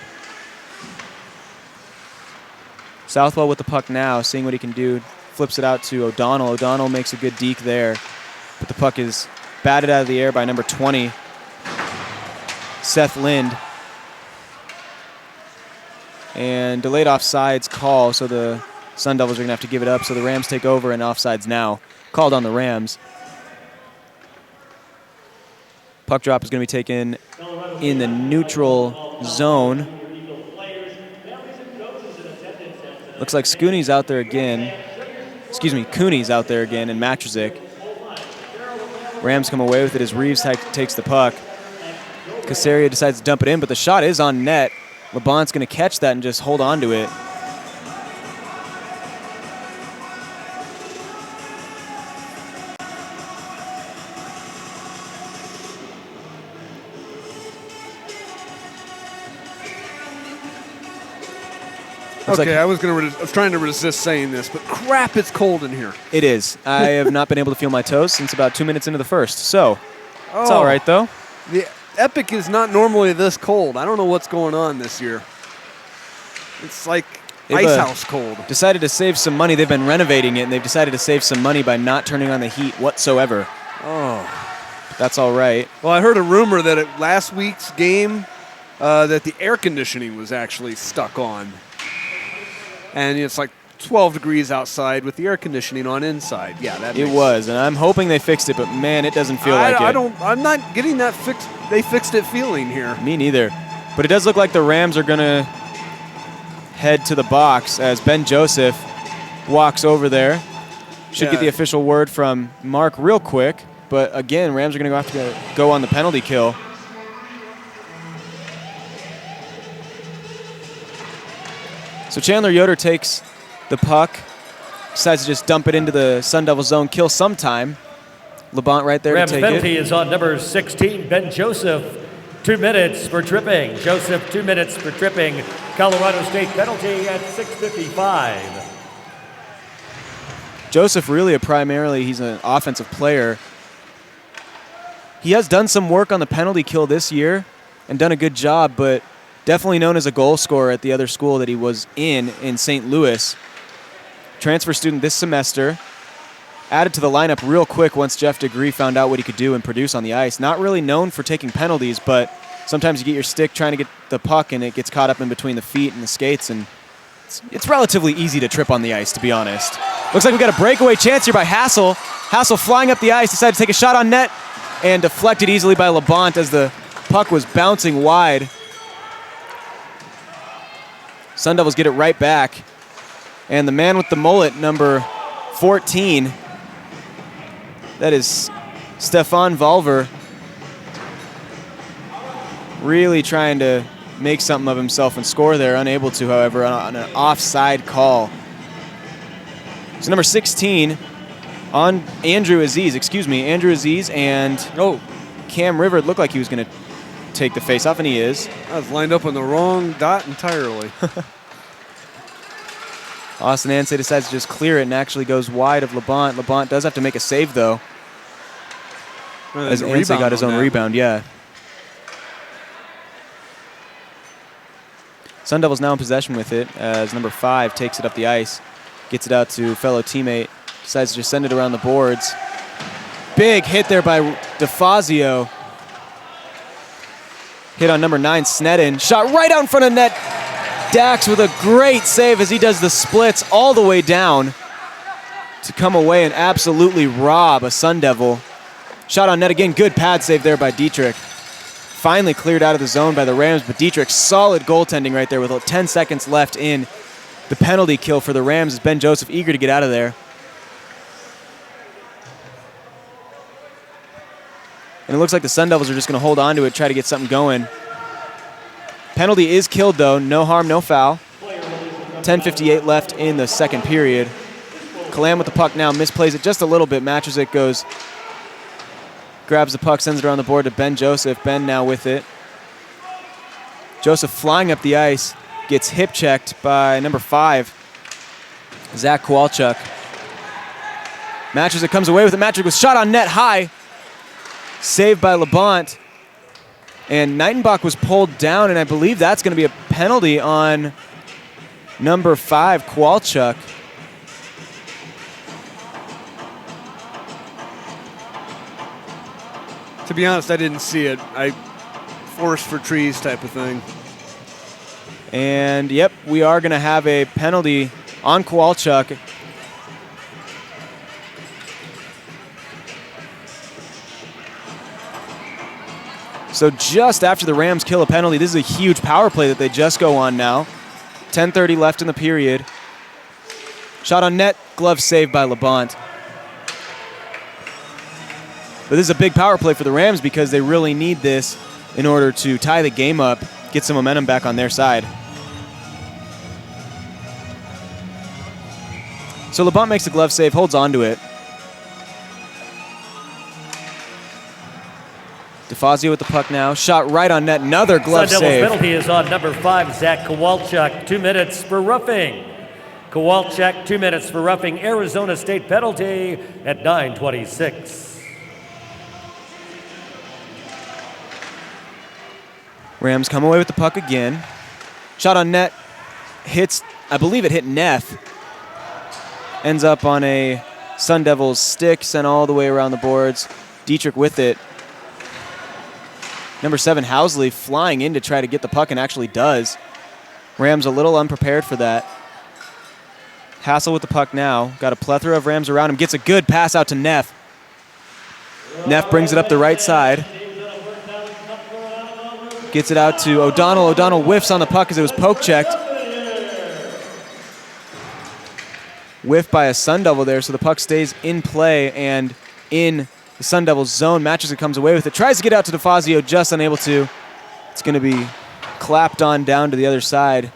Southwell with the puck now, seeing what he can do. Flips it out to O'Donnell. O'Donnell makes a good deke there. But the puck is batted out of the air by number 20, Seth Lind. And delayed offsides call, so the Sun Devils are going to have to give it up. So the Rams take over, and offsides now called on the Rams. Puck drop is going to be taken in the neutral zone. Looks like Cooney's out there again. Cooney's out there again, and Matrizek. Rams come away with it as Reeves takes the puck. Casaria decides to dump it in, but the shot is on net. Labont's going to catch that and just hold on to it. Okay, I was trying to resist saying this, but crap, it's cold in here. It is. I have not been able to feel my toes since about 2 minutes into the first, so it's all right, though. The Epic is not normally this cold. I don't know what's going on this year. It's like ice house cold. Decided to save some money. They've been renovating it, and they've decided to save some money by not turning on the heat whatsoever. Oh. That's all right. Well, I heard a rumor that at last week's game that the air conditioning was actually stuck on. And it's like 12 degrees outside with the air conditioning on inside. Yeah, that it was, and I'm hoping they fixed it, but man, it doesn't feel like it. I'm not getting that fixed. They fixed it feeling here. Me neither. But it does look like the Rams are going to head to the box as Ben Joseph walks over there. Should Yeah. get the official word from Mark real quick. But again, Rams are going to have to go on the penalty kill. So Chandler Yoder takes the puck, decides to just dump it into the Sun Devil zone, kill some time. LeBont right there Rams to take penalty it. is on number 16, Ben Joseph. 2 minutes for tripping. Joseph, 2 minutes for tripping. Colorado State penalty at 6:55. Joseph really he's an offensive player. He has done some work on the penalty kill this year and done a good job, but definitely known as a goal scorer at the other school that he was in St. Louis. Transfer student this semester. Added to the lineup real quick once Jeff DeGree found out what he could do and produce on the ice. Not really known for taking penalties, but sometimes you get your stick trying to get the puck and it gets caught up in between the feet and the skates, and it's relatively easy to trip on the ice, to be honest. Looks like we got a breakaway chance here by Hassel. Hassel flying up the ice, decided to take a shot on net and deflected easily by LeBont as the puck was bouncing wide. Sun Devils get it right back. And the man with the mullet, number 14, that is Stefan Valver, really trying to make something of himself and score there. Unable to, however, on an offside call. So number 16 on Andrew Aziz and Cam River looked like he was going to take the faceoff, and he is. I was lined up on the wrong dot entirely. Austin Ansay decides to just clear it and actually goes wide of LeBont. LeBont does have to make a save, though. As Ansay got his own rebound, yeah. Sun Devils now in possession with it as number 5 takes it up the ice, gets it out to fellow teammate, decides to just send it around the boards. Big hit there by DeFazio. Hit on number 9, Sneddon. Shot right out in front of net. Dax with a great save as he does the splits all the way down to come away and absolutely rob a Sun Devil. Shot on net again. Good pad save there by Dietrich. Finally cleared out of the zone by the Rams, but Dietrich, solid goaltending right there with 10 seconds left in the penalty kill for the Rams as Ben Joseph eager to get out of there. And it looks like the Sun Devils are just going to hold on to it, try to get something going. Penalty is killed, though. No harm, no foul. 10:58 left in the second period. Kalam with the puck now, misplays it just a little bit, matches it, grabs the puck, sends it around the board to Ben Joseph. Ben now with it. Joseph flying up the ice, gets hip checked by number 5, Zach Kowalchuk. Matches it, comes away with it. Matches with shot on net high. Saved by LeBont. And Nightenbach was pulled down, and I believe that's going to be a penalty on number 5, Kowalchuk. To be honest, I didn't see it. I forced for trees type of thing. And, yep, we are going to have a penalty on Kowalchuk. So just after the Rams kill a penalty, this is a huge power play that they just go on now. 10:30 left in the period. Shot on net, glove saved by LeBont. But this is a big power play for the Rams because they really need this in order to tie the game up, get some momentum back on their side. So LeBont makes the glove save, holds on to it. DeFazio with the puck now. Shot right on net. Another glove Sun Devils save. penalty is on number 5, Zach Kowalchuk. 2 minutes for roughing. Kowalchuk, 2 minutes for roughing. Arizona State penalty at 9:26. Rams come away with the puck again. Shot on net. Hits, I believe it hit Neff. Ends up on a Sun Devils stick, sent all the way around the boards. Dietrich with it. Number 7, Housley, flying in to try to get the puck and actually does. Rams a little unprepared for that. Hassel with the puck now. Got a plethora of Rams around him. Gets a good pass out to Neff. Neff brings it up the right side. Gets it out to O'Donnell. O'Donnell whiffs on the puck as it was poke checked. whiffed by a Sun Devil there, so the puck stays in play and in the Sun Devils zone. Matches it, comes away with it. Tries to get out to DeFazio, just unable to. It's going to be clapped on down to the other side.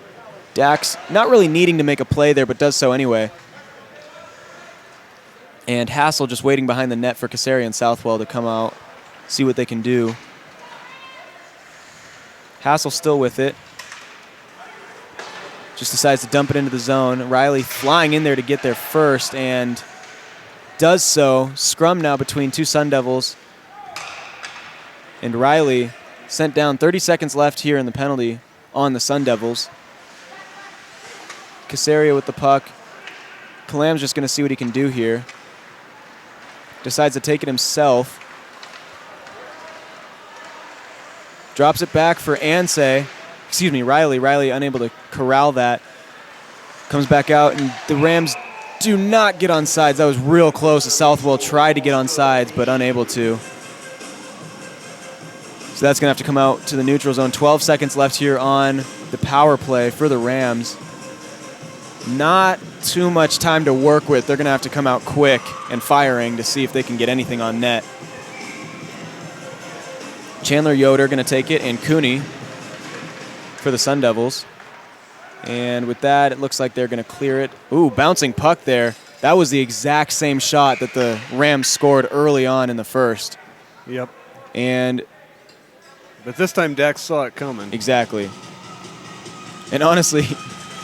Dax not really needing to make a play there, but does so anyway. And Hassel just waiting behind the net for Casari and Southwell to come out, see what they can do. Hassel still with it. Just decides to dump it into the zone. Riley flying in there to get there first and does so. Scrum now between two Sun Devils. And Riley sent down. 30 seconds left here in the penalty on the Sun Devils. Casaria with the puck. Kalam's just going to see what he can do here. Decides to take it himself. Drops it back for Riley. Riley unable to corral that. Comes back out, and the Rams do not get on sides. That was real close. Southwell tried to get on sides, but unable to. So that's going to have to come out to the neutral zone. 12 seconds left here on the power play for the Rams. Not too much time to work with. They're going to have to come out quick and firing to see if they can get anything on net. Chandler Yoder going to take it, and Cooney for the Sun Devils. And with that, it looks like they're going to clear it. Ooh, bouncing puck there. That was the exact same shot that the Rams scored early on in the first. Yep. But this time Dax saw it coming. Exactly. And honestly,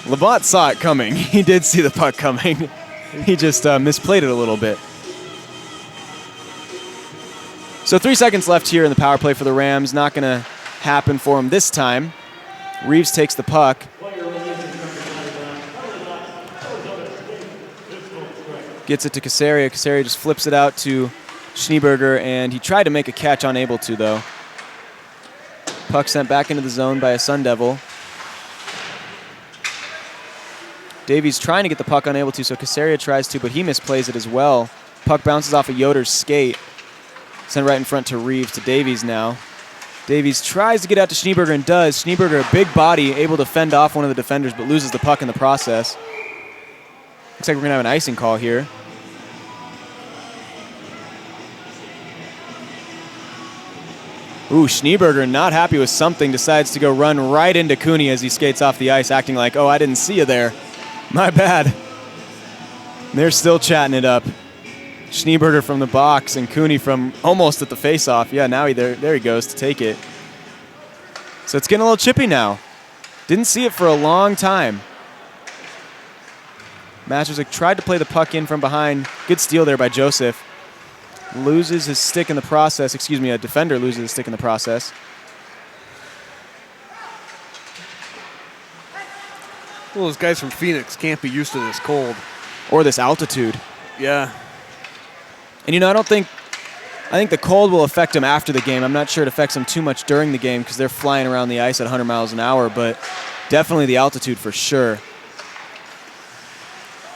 Levant saw it coming. He did see the puck coming. He just misplayed it a little bit. So 3 seconds left here in the power play for the Rams. Not going to happen for him this time. Reeves takes the puck. Gets it to Casaria. Casaria just flips it out to Schneeberger, and he tried to make a catch, unable to, though. Puck sent back into the zone by a Sun Devil. Davies trying to get the puck, unable to, so Casaria tries to, but he misplays it as well. Puck bounces off of Yoder's skate. Sent right in front to Reeves, to Davies now. Davies tries to get out to Schneeberger and does. Schneeberger, a big body, able to fend off one of the defenders, but loses the puck in the process. Looks like we're going to have an icing call here. Ooh, Schneeberger, not happy with something, decides to go run right into Cooney as he skates off the ice, acting like, oh, I didn't see you there. My bad. They're still chatting it up. Schneeberger from the box and Cooney from almost at the face-off. Yeah, now there he goes to take it. So it's getting a little chippy now. Didn't see it for a long time. Masterzik tried to play the puck in from behind. Good steal there by Joseph. Loses his stick in the process. Excuse me, a defender loses his stick in the process. Well, those guys from Phoenix can't be used to this cold. Or this altitude. Yeah. And, I think the cold will affect them after the game. I'm not sure it affects them too much during the game because they're flying around the ice at 100 miles an hour, but definitely the altitude for sure.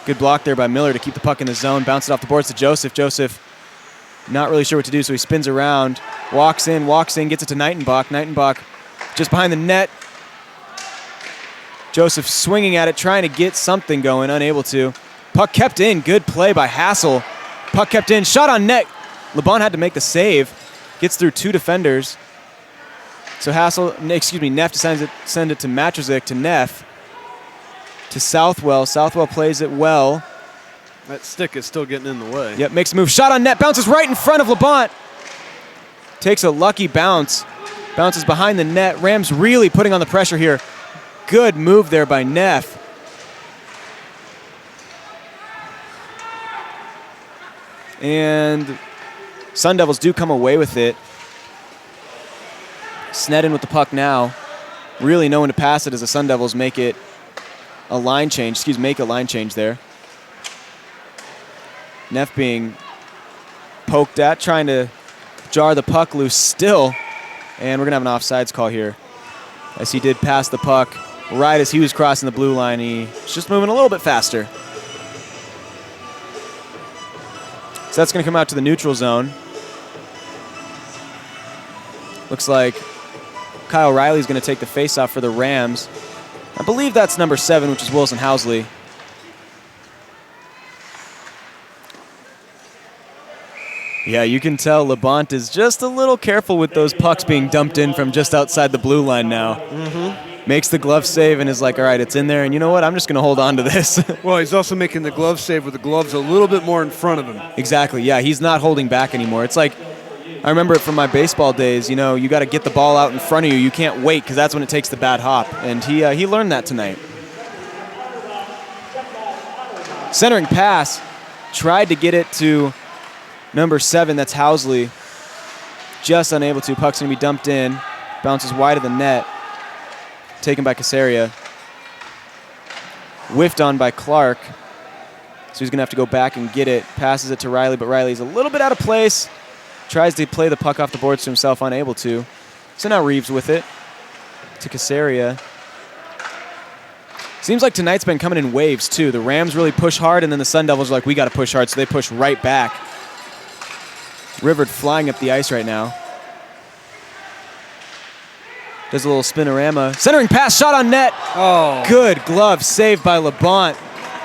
Good block there by Miller to keep the puck in the zone. Bounce it off the boards to Joseph. Joseph not really sure what to do, so he spins around, walks in, gets it to Nightenbach. Nightenbach just behind the net. Joseph swinging at it, trying to get something going, unable to. Puck kept in. Good play by Hassel. Puck kept in. Shot on net. LeBon had to make the save. Gets through two defenders. So Neff decides to send it to Matrozik, to Neff. To Southwell. Southwell plays it well. That stick is still getting in the way. Yep, makes a move. Shot on net. Bounces right in front of LeBon. Takes a lucky bounce. Bounces behind the net. Rams really putting on the pressure here. Good move there by Neff. And Sun Devils do come away with it. Sneddon with the puck now. Really no one to pass it as the Sun Devils make a line change there. Neff being poked at, trying to jar the puck loose still. And we're going to have an offsides call here, as he did pass the puck right as he was crossing the blue line. He was just moving a little bit faster. So that's going to come out to the neutral zone. Looks like Kyle Riley's going to take the faceoff for the Rams. I believe that's number 7, which is Wilson Housley. Yeah, you can tell Labonte is just a little careful with those pucks being dumped in from just outside the blue line now. Makes the glove save and is like, all right, it's in there, and you know what? I'm just going to hold on to this. Well, he's also making the glove save with the gloves a little bit more in front of him. Exactly, yeah, he's not holding back anymore. It's like, I remember it from my baseball days, you know, you got to get the ball out in front of you. You can't wait because that's when it takes the bad hop, and he learned that tonight. Centering pass, tried to get it to number 7, that's Housley. Just unable to. Puck's going to be dumped in. Bounces wide of the net. Taken by Casaria. Whiffed on by Clark. So he's going to have to go back and get it. Passes it to Riley, but Riley's a little bit out of place. Tries to play the puck off the boards to himself, unable to. So now Reeves with it to Casaria. Seems like tonight's been coming in waves, too. The Rams really push hard, and then the Sun Devils are like, we got to push hard, so they push right back. Rivard flying up the ice right now. Does a little spinorama. Centering pass, shot on net. Oh. Good glove, saved by Labonte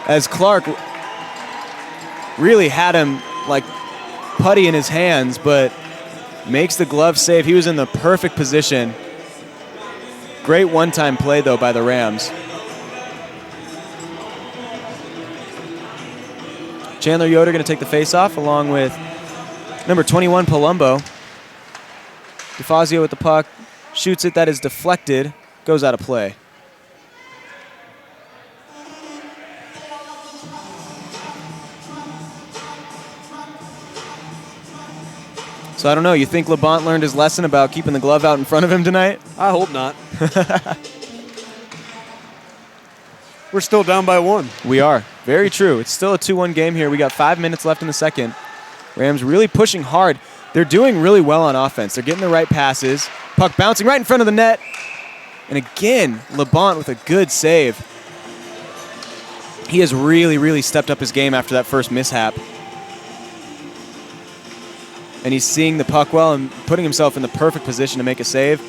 as Clark really had him like putty in his hands, but makes the glove save. He was in the perfect position. Great one-time play, though, by the Rams. Chandler Yoder going to take the face-off along with number 21, Palumbo. DeFazio with the puck. Shoots it. That is deflected. Goes out of play. So I don't know. You think Labonte learned his lesson about keeping the glove out in front of him tonight? I hope not. We're still down by 1. We are. Very true. It's still a 2-1 game here. We got 5 minutes left in the second. Rams really pushing hard. They're doing really well on offense. They're getting the right passes. Puck bouncing right in front of the net. And again, Labonte with a good save. He has really, really stepped up his game after that first mishap. And he's seeing the puck well and putting himself in the perfect position to make a save.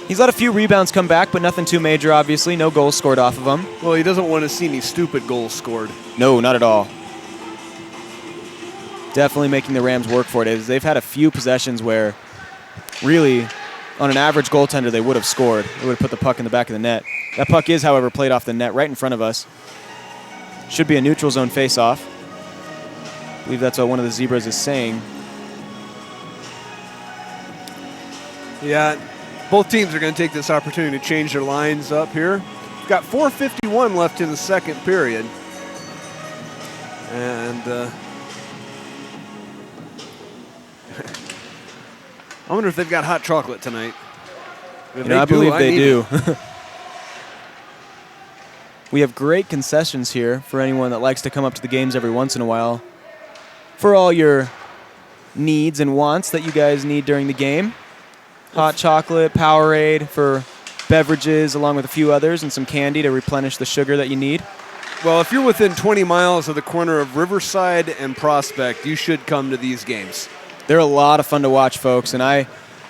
He's let a few rebounds come back, but nothing too major, obviously. No goals scored off of him. Well, he doesn't want to see any stupid goals scored. No, not at all. Definitely making the Rams work for it. They've had a few possessions where really, on an average goaltender, they would have scored. They would have put the puck in the back of the net. That puck is, however, played off the net right in front of us. Should be a neutral zone face-off. I believe that's what one of the Zebras is saying. Yeah, both teams are going to take this opportunity to change their lines up here. We've got 4:51 left in the second period. And I wonder if they've got hot chocolate tonight. I believe they do. We have great concessions here for anyone that likes to come up to the games every once in a while. For all your needs and wants that you guys need during the game. Hot chocolate, Powerade for beverages, along with a few others, and some candy to replenish the sugar that you need. Well, if you're within 20 miles of the corner of Riverside and Prospect, you should come to these games. They're a lot of fun to watch, folks, and I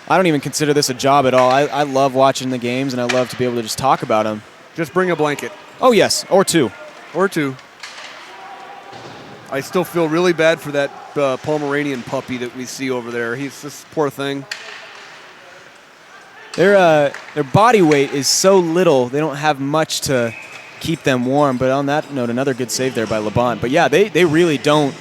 don't even consider this a job at all. I love watching the games, and I love to be able to just talk about them. Just bring a blanket. Oh, yes, or two. Or two. I still feel really bad for that Pomeranian puppy that we see over there. He's this poor thing. Their body weight is so little, they don't have much to keep them warm. But on that note, another good save there by Labonte. But yeah, they really don't.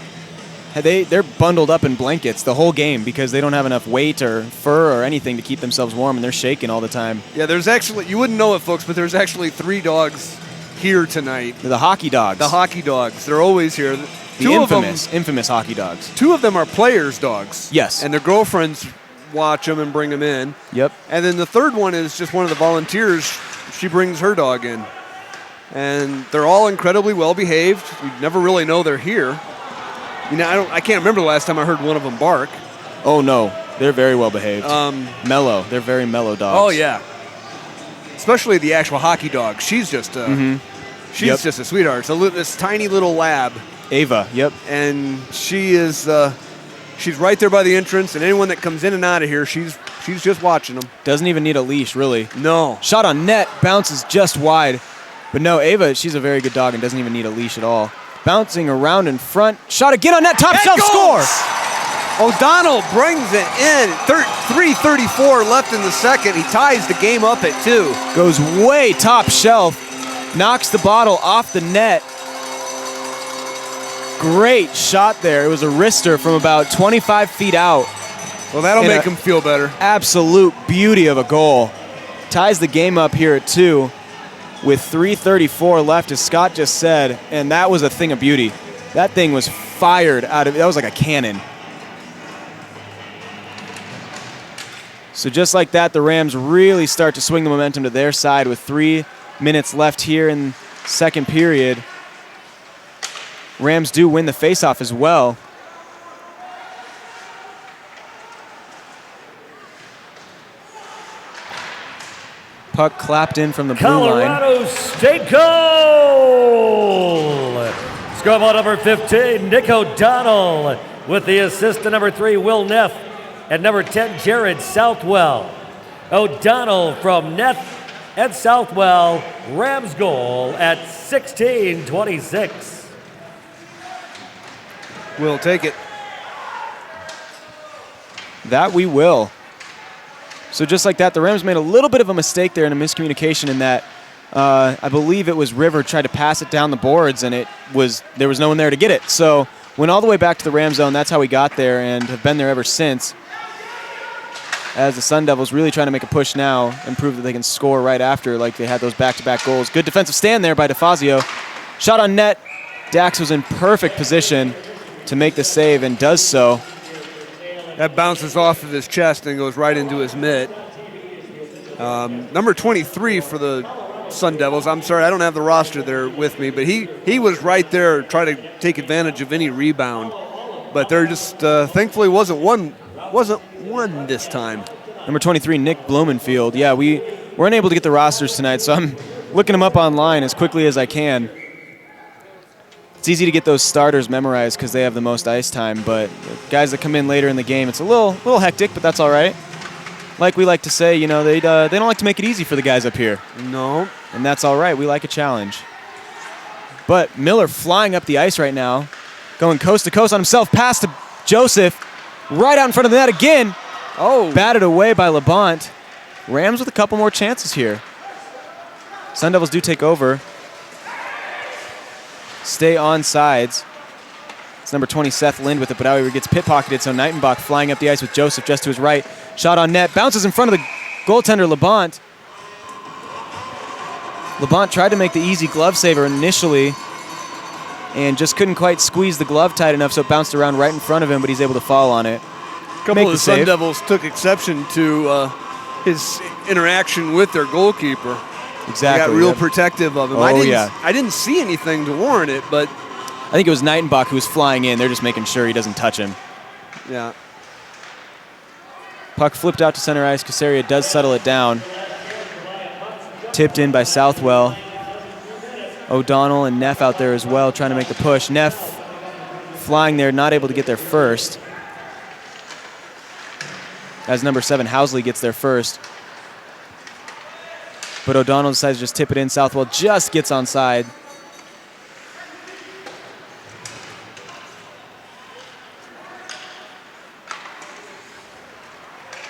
They're bundled up in blankets the whole game because they don't have enough weight or fur or anything to keep themselves warm, and they're shaking all the time. Yeah, there's actually, you wouldn't know it, folks, but there's actually 3 dogs here tonight. They're the hockey dogs. The hockey dogs. They're always here. The infamous hockey dogs. 2 of them are players' dogs. Yes. And their girlfriends watch them and bring them in. Yep. And then the third one is just one of the volunteers. She brings her dog in. And they're all incredibly well behaved. You never really know they're here. You know, I can't remember the last time I heard one of them bark. Oh no, they're very well behaved. Mellow. They're very mellow dogs. Oh yeah. Especially the actual hockey dog. She's just she's just a sweetheart. So this tiny little lab. Ava. Yep. And she is she's right there by the entrance, and anyone that comes in and out of here, she's just watching them. Doesn't even need a leash, really. No. Shot on net, bounces just wide. But no, Ava, she's a very good dog and doesn't even need a leash at all. Bouncing around in front. Shot again on net, top shelf, score! O'Donnell brings it in. 3:34 left in the second. He ties the game up at 2. Goes way top shelf. Knocks the bottle off the net. Great shot there. It was a wrister from about 25 feet out. Well, that'll make him feel better. Absolute beauty of a goal. Ties the game up here at 2 with 3:34 left, as Scott just said, and that was a thing of beauty. That thing was fired out of, that was like a cannon. So just like that, the Rams really start to swing the momentum to their side with 3 minutes left here in second period. Rams do win the faceoff as well. Puck clapped in from the blue line. Colorado State goal! Scoreboard number 15, Nick O'Donnell with the assist to number 3, Will Neff, and number 10, Jared Southwell. O'Donnell from Neff and Southwell, Rams goal at 16:26. We'll take it. That we will. So just like that, the Rams made a little bit of a mistake there in a miscommunication in that I believe it was River tried to pass it down the boards and there was no one there to get it. So went all the way back to the Ram zone. That's how we got there and have been there ever since. As the Sun Devils really trying to make a push now and prove that they can score right after like they had those back-to-back goals. Good defensive stand there by DeFazio. Shot on net. Dax was in perfect position to make the save and does so. That bounces off of his chest and goes right into his mitt. Number 23 for the Sun Devils. I'm sorry, I don't have the roster there with me, but he was right there trying to take advantage of any rebound. But there just thankfully wasn't one this time. Number 23, Nick Blumenfield. Yeah, we weren't able to get the rosters tonight, so I'm looking them up online as quickly as I can. It's easy to get those starters memorized because they have the most ice time, but the guys that come in later in the game, it's a little hectic, but that's all right. Like we like to say, you know, they don't like to make it easy for the guys up here. No. And that's all right. We like a challenge. But Miller flying up the ice right now, going coast to coast on himself, pass to Joseph, right out in front of the net again. Oh. Batted away by LeBont. Rams with a couple more chances here. Sun Devils do take over. Stay on sides. It's number 20, Seth Lind with it, but however, gets pit-pocketed, so Nightenbach flying up the ice with Joseph just to his right. Shot on net, bounces in front of the goaltender, LeBont. LeBont tried to make the easy glove saver initially and just couldn't quite squeeze the glove tight enough, so it bounced around right in front of him, but he's able to fall on it. A couple of the Sun Devils took exception to his interaction with their goalkeeper. Exactly. They got real protective of him. Oh, I didn't see anything to warrant it, but I think it was Nightenbach who was flying in. They're just making sure he doesn't touch him. yeah. Puck flipped out to center ice. Casaria does settle it down. Tipped in by Southwell. O'Donnell and Neff out there as well trying to make the push. Neff flying there, not able to get there first. As number 7, Housley gets there first. But O'Donnell decides to just tip it in. Southwell just gets onside.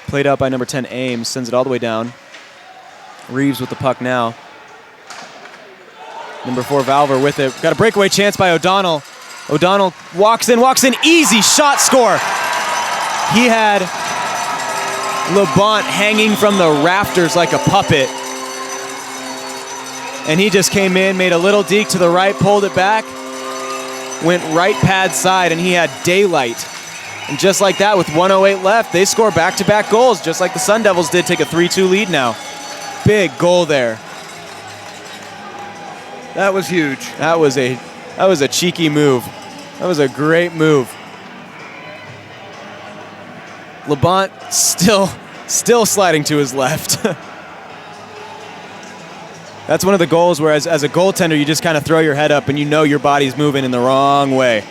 Played out by number 10, Ames. Sends it all the way down. Reeves with the puck now. Number 4, Valver with it. Got a breakaway chance by O'Donnell. O'Donnell walks in, easy shot, score. He had LeBont hanging from the rafters like a puppet. And he just came in, made a little deke to the right, pulled it back, went right pad side, and he had daylight. And just like that, with 1:08 left, they score back-to-back goals, just like the Sun Devils did, take a 3-2 lead now. Big goal there. That was huge. That was a cheeky move. That was a great move. LeBont still sliding to his left. That's one of the goals where as a goaltender, you just kind of throw your head up and you know your body's moving in the wrong way.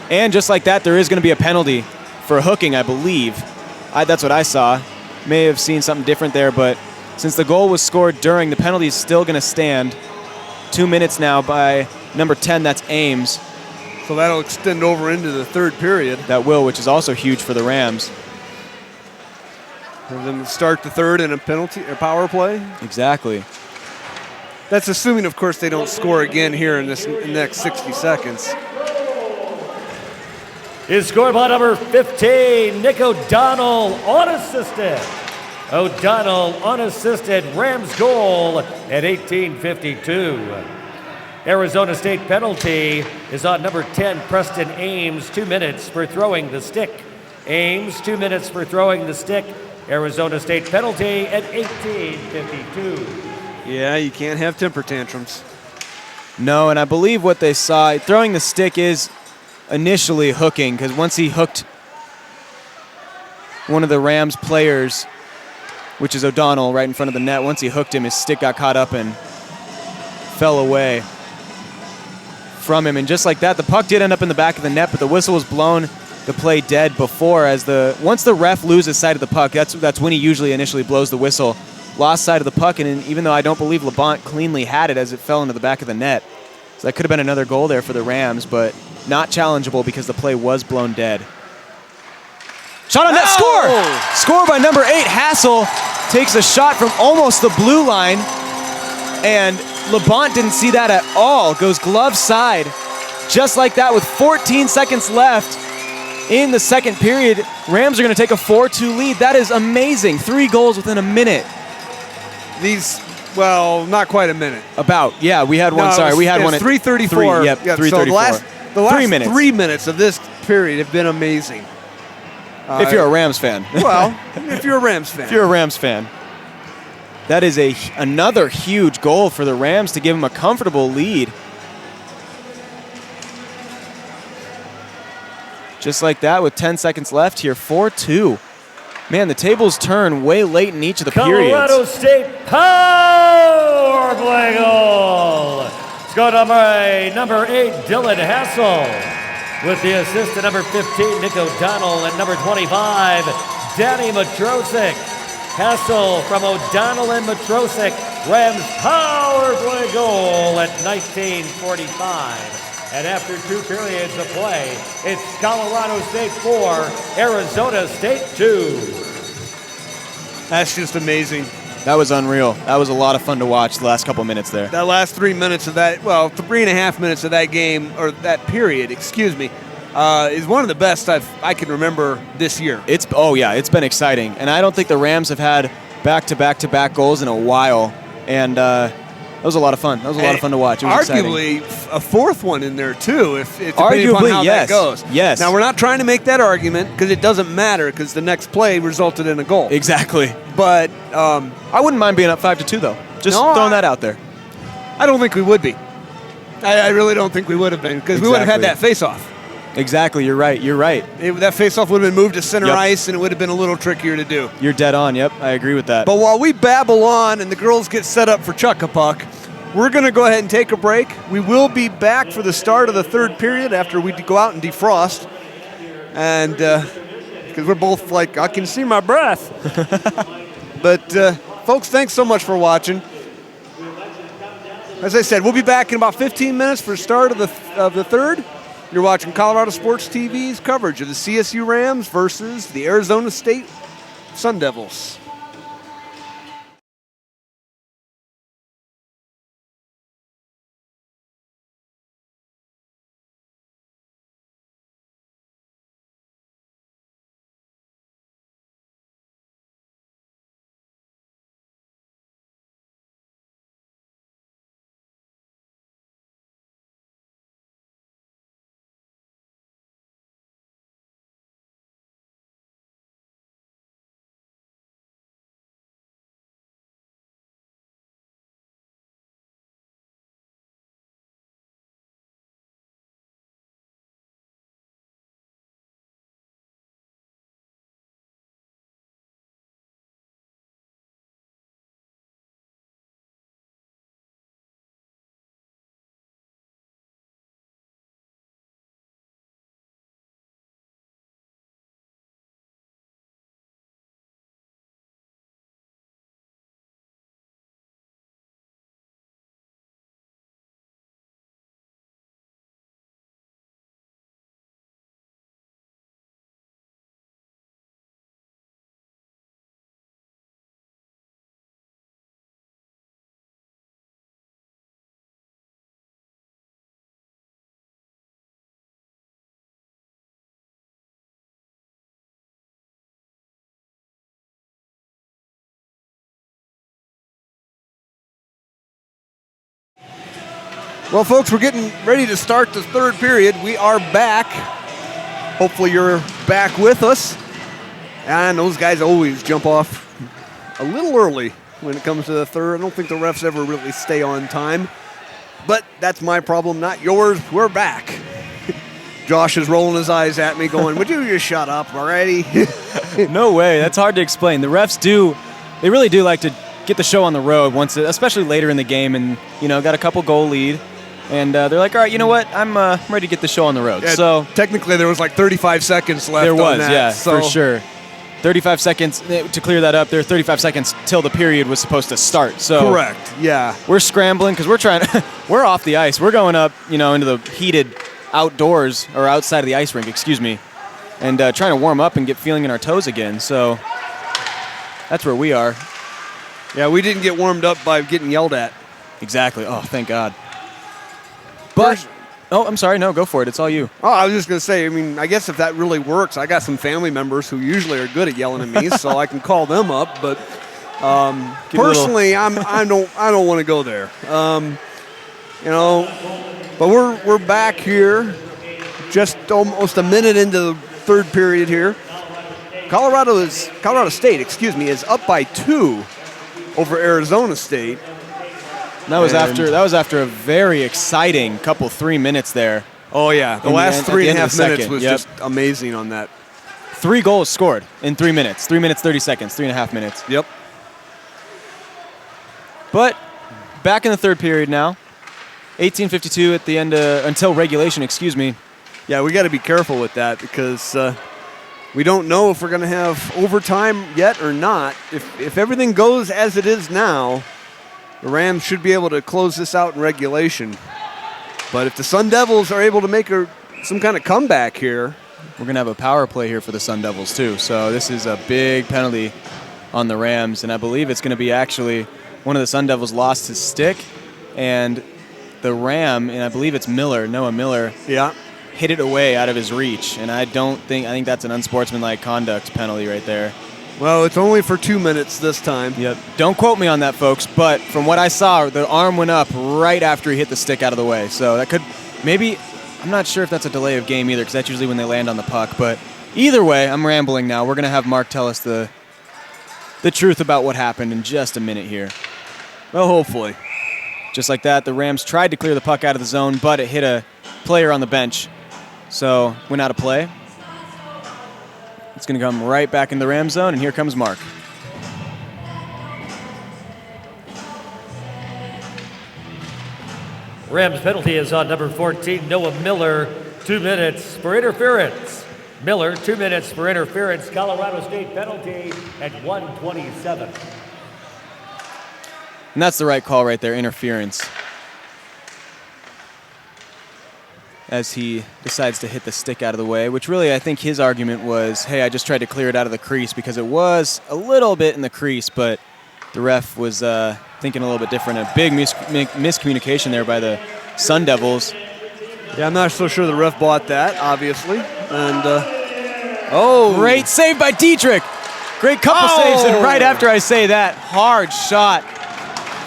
And just like that, there is going to be a penalty for hooking, I believe. That's what I saw. May have seen something different there, but since the goal was scored during, the penalty is still going to stand. 2 minutes now by number 10, that's Ames. So that'll extend over into the third period. That will, which is also huge for the Rams. And then start the third in a power play. Exactly. That's assuming, of course, they don't score again here in the next 60 seconds. Is scored by number 15, Nick O'Donnell, unassisted. O'Donnell, unassisted, Rams goal at 18:52. Arizona State penalty is on number 10, Preston Ames, 2 minutes for throwing the stick. Ames, 2 minutes for throwing the stick. Arizona State penalty at 18:52. Yeah, you can't have temper tantrums. No, and I believe what they saw, throwing the stick is initially hooking, because once he hooked one of the Rams players, which is O'Donnell, right in front of the net, once he hooked him, his stick got caught up and fell away from him. And just like that, the puck did end up in the back of the net, but the whistle was blown, the play dead before, as once the ref loses sight of the puck, that's when he usually initially blows the whistle. Lost sight of the puck, and even though I don't believe LeBont cleanly had it as it fell into the back of the net. So that could have been another goal there for the Rams, but not challengeable because the play was blown dead. Shot on net, score! Score by number 8, Hassel. Takes a shot from almost the blue line, and LeBont didn't see that at all. Goes glove side. Just like that, with 14 seconds left in the second period, Rams are going to take a 4-2 lead. That is amazing. 3 goals within a minute. Well, not quite a minute. Yeah, we had one. No, sorry, we had one at 3:34. Yep, 3:34. So the last 3 minutes. 3 minutes of this period have been amazing. If you're a Rams fan. Well, if you're a Rams fan. If you're a Rams fan. That is another huge goal for the Rams to give them a comfortable lead. Just like that, with 10 seconds left here, 4-2. Man, the tables turn way late in each of the periods. Colorado State power play goal. Scored by number 8, Dylan Hassel. With the assist to number 15, Nick O'Donnell, and number 25, Danny Matrosik. Hassel from O'Donnell and Matrosik. Rams power play goal at 19:45. And after 2 periods of play, it's Colorado State 4, Arizona State 2. That's just amazing. That was unreal. That was a lot of fun to watch the last couple minutes there. That last 3 minutes of that, 3.5 minutes of that game, or that period, excuse me, is one of the best I can remember this year. It's been exciting. And I don't think the Rams have had back-to-back-to-back goals in a while. And that was a lot of fun. That was a lot of fun to watch. It was arguably exciting. A fourth one in there too, if depending upon how that goes. Yes. Now we're not trying to make that argument because it doesn't matter because the next play resulted in a goal. Exactly. But I wouldn't mind being up 5-2 though. Just throwing that out there. I don't think we would be. I really don't think we would have been because we would have had that face-off. Exactly. You're right. That face-off would have been moved to center Yep. ice, and it would have been a little trickier to do. You're dead on. Yep, I agree with that. But while we babble on and the girls get set up for Chuck-a-Puck, we're going to go ahead and take a break. We will be back for the start of the third period after we go out and defrost. And because we're both like, I can see my breath. But folks, thanks so much for watching. As I said, we'll be back in about 15 minutes for the start of the third. You're watching Colorado Sports TV's coverage of the CSU Rams versus the Arizona State Sun Devils. Well, folks, we're getting ready to start the third period. We are back. Hopefully you're back with us. And those guys always jump off a little early when it comes to the third. I don't think the refs ever really stay on time. But that's my problem, not yours. We're back. Josh is rolling his eyes at me going, would you just shut up already? No way. That's hard to explain. The refs they really do like to get the show on the road especially later in the game and, got a couple goal lead. And they're like, all right, you know what? I'm ready to get the show on the road. Yeah, so technically there was like 35 seconds left. There was, on that, yeah, so. for sure. 35 seconds to clear that up. There are 35 seconds till the period was supposed to start. So correct, yeah. We're scrambling because we're off the ice. We're going up, into the heated outdoors or outside of the ice rink, excuse me, and trying to warm up and get feeling in our toes again. So that's where we are. Yeah, we didn't get warmed up by getting yelled at. Exactly. Oh, thank God. But, I'm sorry. No, go for it. It's all you. Oh, I was just going to say, I guess if that really works, I got some family members who usually are good at yelling at me, so I can call them up. But personally, I don't want to go there. But we're back here, just almost a minute into the third period here. Colorado State, is up by 2 over Arizona State. That was after a very exciting couple 3 minutes there. Oh yeah, the last 3.5 minutes was just amazing on that. 3 goals scored in 3 minutes. 3 minutes 30 seconds. 3.5 minutes. Yep. But back in the third period now. 18:52 at the end until regulation. Excuse me. Yeah, we got to be careful with that because we don't know if we're going to have overtime yet or not. If everything goes as it is now, the Rams should be able to close this out in regulation. But if the Sun Devils are able to make some kind of comeback here. We're going to have a power play here for the Sun Devils too. So this is a big penalty on the Rams. And I believe it's going to be actually one of the Sun Devils lost his stick. And the Ram, and I believe it's Noah Miller, hit it away out of his reach. And I think that's an unsportsmanlike conduct penalty right there. Well, it's only for 2 minutes this time. Yep. Don't quote me on that, folks, but from what I saw, the arm went up right after he hit the stick out of the way. So that could maybe, I'm not sure if that's a delay of game either, because that's usually when they land on the puck. But either way, I'm rambling now. We're going to have Mark tell us the truth about what happened in just a minute here. Well, hopefully. Just like that, the Rams tried to clear the puck out of the zone, but it hit a player on the bench. So went out of play. It's going to come right back in the Ram zone, and here comes Mark. Rams penalty is on number 14, Noah Miller, 2 minutes for interference. Miller, 2 minutes for interference. Colorado State penalty at 1:27. And that's the right call right there, interference. As he decides to hit the stick out of the way, which really I think his argument was, hey, I just tried to clear it out of the crease because it was a little bit in the crease, but the ref was thinking a little bit different. A big miscommunication there by the Sun Devils. Yeah, I'm not so sure the ref bought that, obviously. And, great save by Dietrich. Great couple saves, and right after I say that, hard shot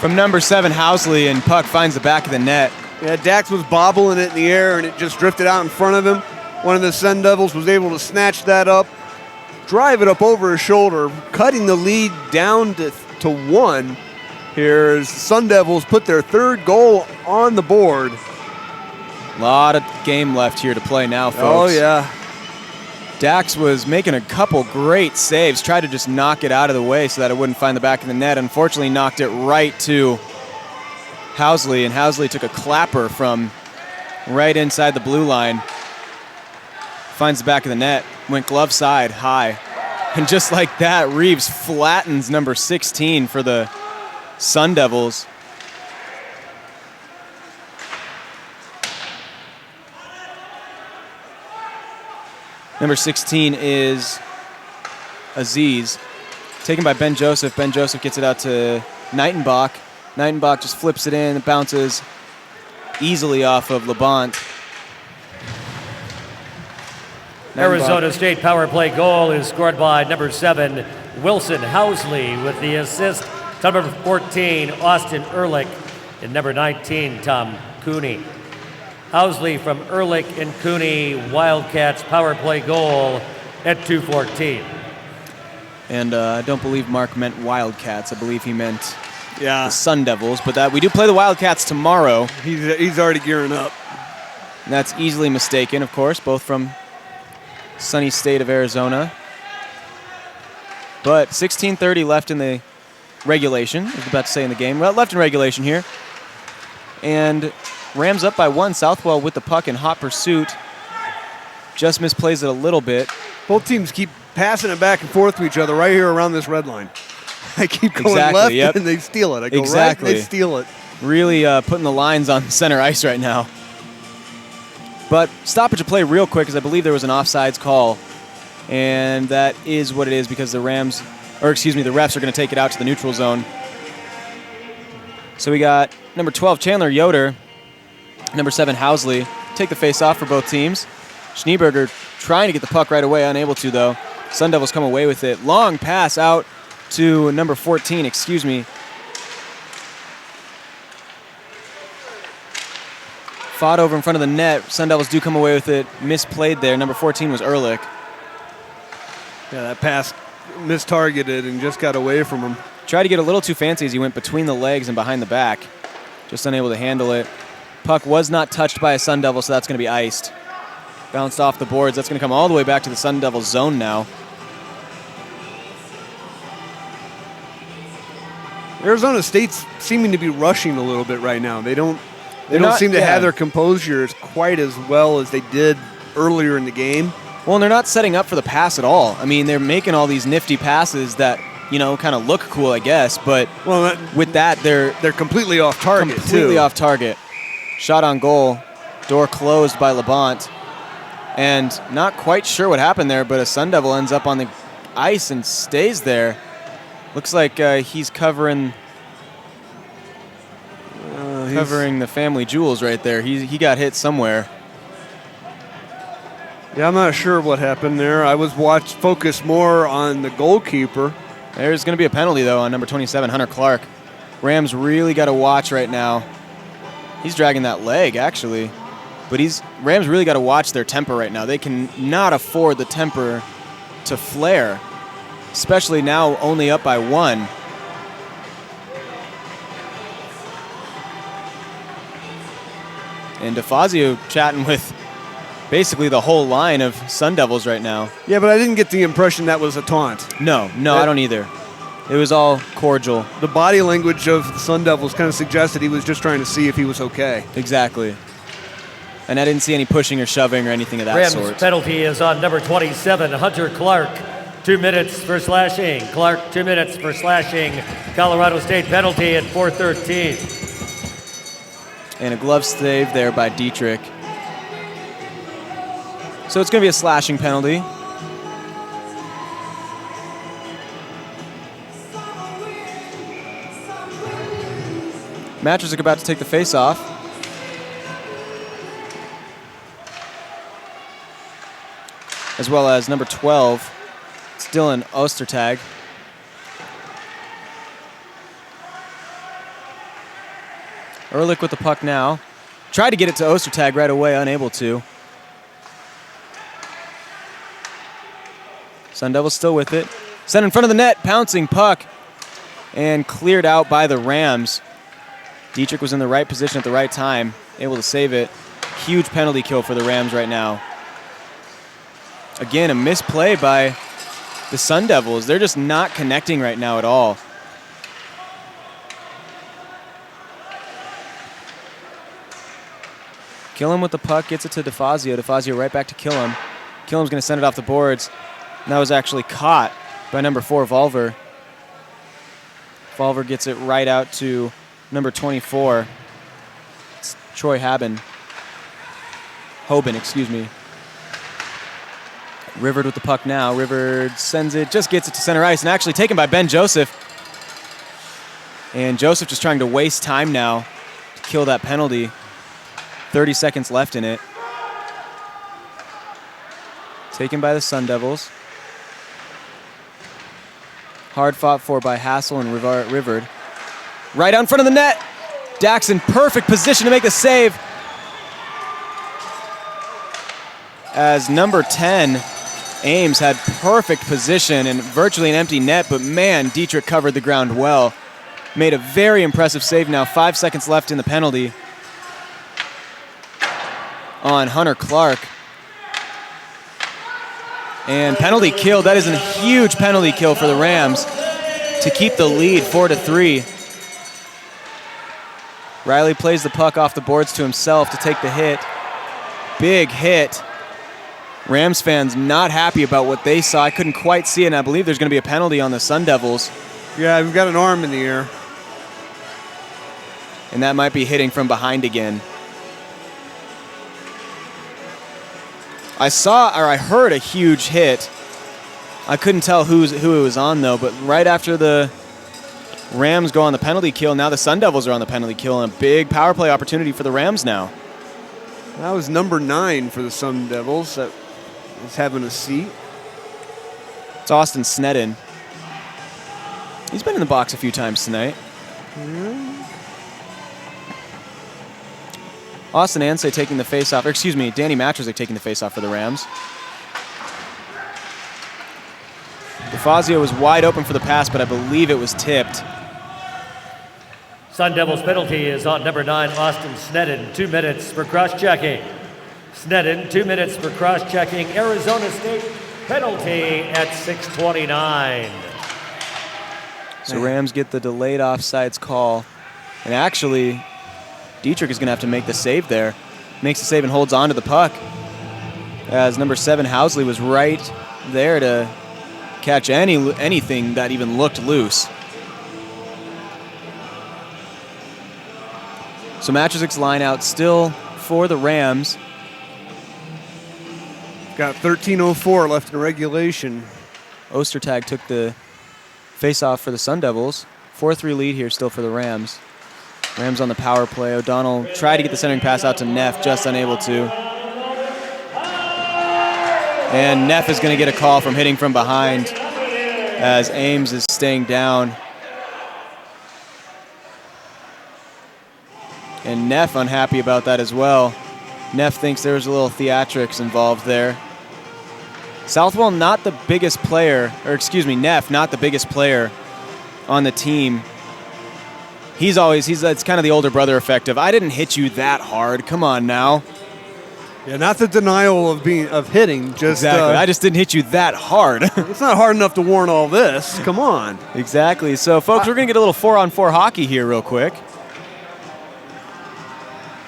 from number 7, Housley, and puck finds the back of the net. Yeah, Dax was bobbling it in the air, and it just drifted out in front of him. One of the Sun Devils was able to snatch that up, drive it up over his shoulder, cutting the lead down to 1 here as the Sun Devils put their third goal on the board. A lot of game left here to play now, folks. Oh, yeah. Dax was making a couple great saves, tried to just knock it out of the way so that it wouldn't find the back of the net. Unfortunately, knocked it right to Housley, and Housley took a clapper from right inside the blue line. Finds the back of the net, went glove side, high. And just like that, Reeves flattens number 16 for the Sun Devils. Number 16 is Aziz. Taken by Ben Joseph. Ben Joseph gets it out to Nightenbach. Nightenbach just flips it in. It bounces easily off of Labonte. Arizona State power play goal is scored by number 7, Wilson Housley, with the assist to number 14, Austin Ehrlich, and number 19, Tom Cooney. Housley from Ehrlich and Cooney, Wildcats power play goal at 2:14. And I don't believe Mark meant Wildcats. I believe he meant Yeah. the Sun Devils. But that we do play the Wildcats tomorrow. He's already gearing up. And that's easily mistaken, of course, both from sunny state of Arizona. But 16:30 left in the regulation. I was about to say in the game. Well, left in regulation here. And Rams up by 1. Southwell with the puck in hot pursuit. Just misplays it a little bit. Both teams keep passing it back and forth to each other right here around this red line. I keep going Exactly, left yep. and they steal it. I go Exactly. right, they steal it. Really putting the lines on center ice right now. But stoppage of play real quick, because I believe there was an offsides call. And that is what it is, because the refs are going to take it out to the neutral zone. So we got number 12, Chandler Yoder, number 7, Housley, take the face-off for both teams. Schneeberger trying to get the puck right away, unable to, though. Sun Devils come away with it. Long pass out to number 14, Fought over in front of the net. Sun Devils do come away with it. Misplayed there. Number 14 was Ehrlich. Yeah, that pass mistargeted and just got away from him. Tried to get a little too fancy as he went between the legs and behind the back. Just unable to handle it. Puck was not touched by a Sun Devil, so that's going to be iced. Bounced off the boards. That's going to come all the way back to the Sun Devils zone now. Arizona State's seeming to be rushing a little bit right now. They don't seem to have their composure quite as well as they did earlier in the game. Well, and they're not setting up for the pass at all. I mean, they're making all these nifty passes that, kind of look cool, I guess. But with that, they're completely off target, completely off target. Shot on goal. Door closed by Labonte. And not quite sure what happened there, but a Sun Devil ends up on the ice and stays there. Looks like he's covering the family jewels right there. He got hit somewhere. Yeah, I'm not sure what happened there. I was focused more on the goalkeeper. There's going to be a penalty, though, on number 27, Hunter Clark. Rams really got to watch right now. He's dragging that leg, actually. But Rams really got to watch their temper right now. They cannot afford the temper to flare, especially now only up by 1. And DeFazio chatting with basically the whole line of Sun Devils right now. Yeah, but I didn't get the impression that was a taunt. No, I don't either. It was all cordial. The body language of the Sun Devils kind of suggested he was just trying to see if he was okay. Exactly. And I didn't see any pushing or shoving or anything of that Rams sort. penalty is on number 27, Hunter Clark. 2 minutes for slashing. Clark, 2 minutes for slashing. Colorado State penalty at 4:13. And a glove save there by Dietrich. So it's going to be a slashing penalty. Matrizik about to take the face-off. As well as number 12, Dylan Ostertag. Ehrlich with the puck now. Tried to get it to Ostertag right away, unable to. Sun Devils still with it. Sent in front of the net, pouncing puck. And cleared out by the Rams. Dietrich was in the right position at the right time, able to save it. Huge penalty kill for the Rams right now. Again, a misplay by the Sun Devils. They're just not connecting right now at all. Killam with the puck, gets it to DeFazio. DeFazio right back to Killam. Killam's going to send it off the boards. And that was actually caught by number 4, Volver. Volver gets it right out to number 24. It's Troy Hoban, excuse me. Rivard with the puck now. Rivard sends it, just gets it to center ice, and actually taken by Ben Joseph. And Joseph just trying to waste time now to kill that penalty. 30 seconds left in it. Taken by the Sun Devils. Hard fought for by Hassel and Rivard. Right out in front of the net. Dax in perfect position to make the save. As number 10, Ames, had perfect position and virtually an empty net, but man, Dietrich covered the ground well. Made a very impressive save now. 5 seconds left in the penalty on Hunter Clark. And penalty kill, that is a huge penalty kill for the Rams to keep the lead 4-3. Riley plays the puck off the boards to himself to take the hit. Big hit. Rams fans not happy about what they saw. I couldn't quite see it, and I believe there's going to be a penalty on the Sun Devils. Yeah, we've got an arm in the air. And that might be hitting from behind again. I heard a huge hit. I couldn't tell who it was on though, but right after the Rams go on the penalty kill, now the Sun Devils are on the penalty kill, and a big power play opportunity for the Rams now. That was number 9 for the Sun Devils that is having a seat. It's Austin Sneddon. He's been in the box a few times tonight. Austin Ansay taking the face-off, or excuse me, Danny Matrozik taking the face-off for the Rams. DeFazio was wide open for the pass, but I believe it was tipped. Sun Devils penalty is on number 9, Austin Sneddon. 2 minutes for cross-checking. Sneddon, 2 minutes for cross-checking. Arizona State penalty at 6:29. So Rams get the delayed offsides call. And actually, Dietrich is going to have to make the save there. Makes the save and holds on to the puck. As number 7, Housley, was right there to catch anything that even looked loose. So Matrazik's line out still for the Rams. Got 13:04 left in regulation. Ostertag took the face-off for the Sun Devils. 4-3 lead here still for the Rams. Rams on the power play. O'Donnell tried to get the centering pass out to Neff, just unable to. And Neff is going to get a call from hitting from behind as Ames is staying down. And Neff unhappy about that as well. Neff thinks there was a little theatrics involved there. Southwell not the biggest player, or excuse me, Neff not the biggest player on the team. It's kind of the older brother effect of, I didn't hit you that hard, come on now. Yeah, not the denial of hitting, just exactly. I just didn't hit you that hard. It's not hard enough to warrant all this. Come on. Exactly. So folks, we're gonna get a little 4-on-4 hockey here real quick.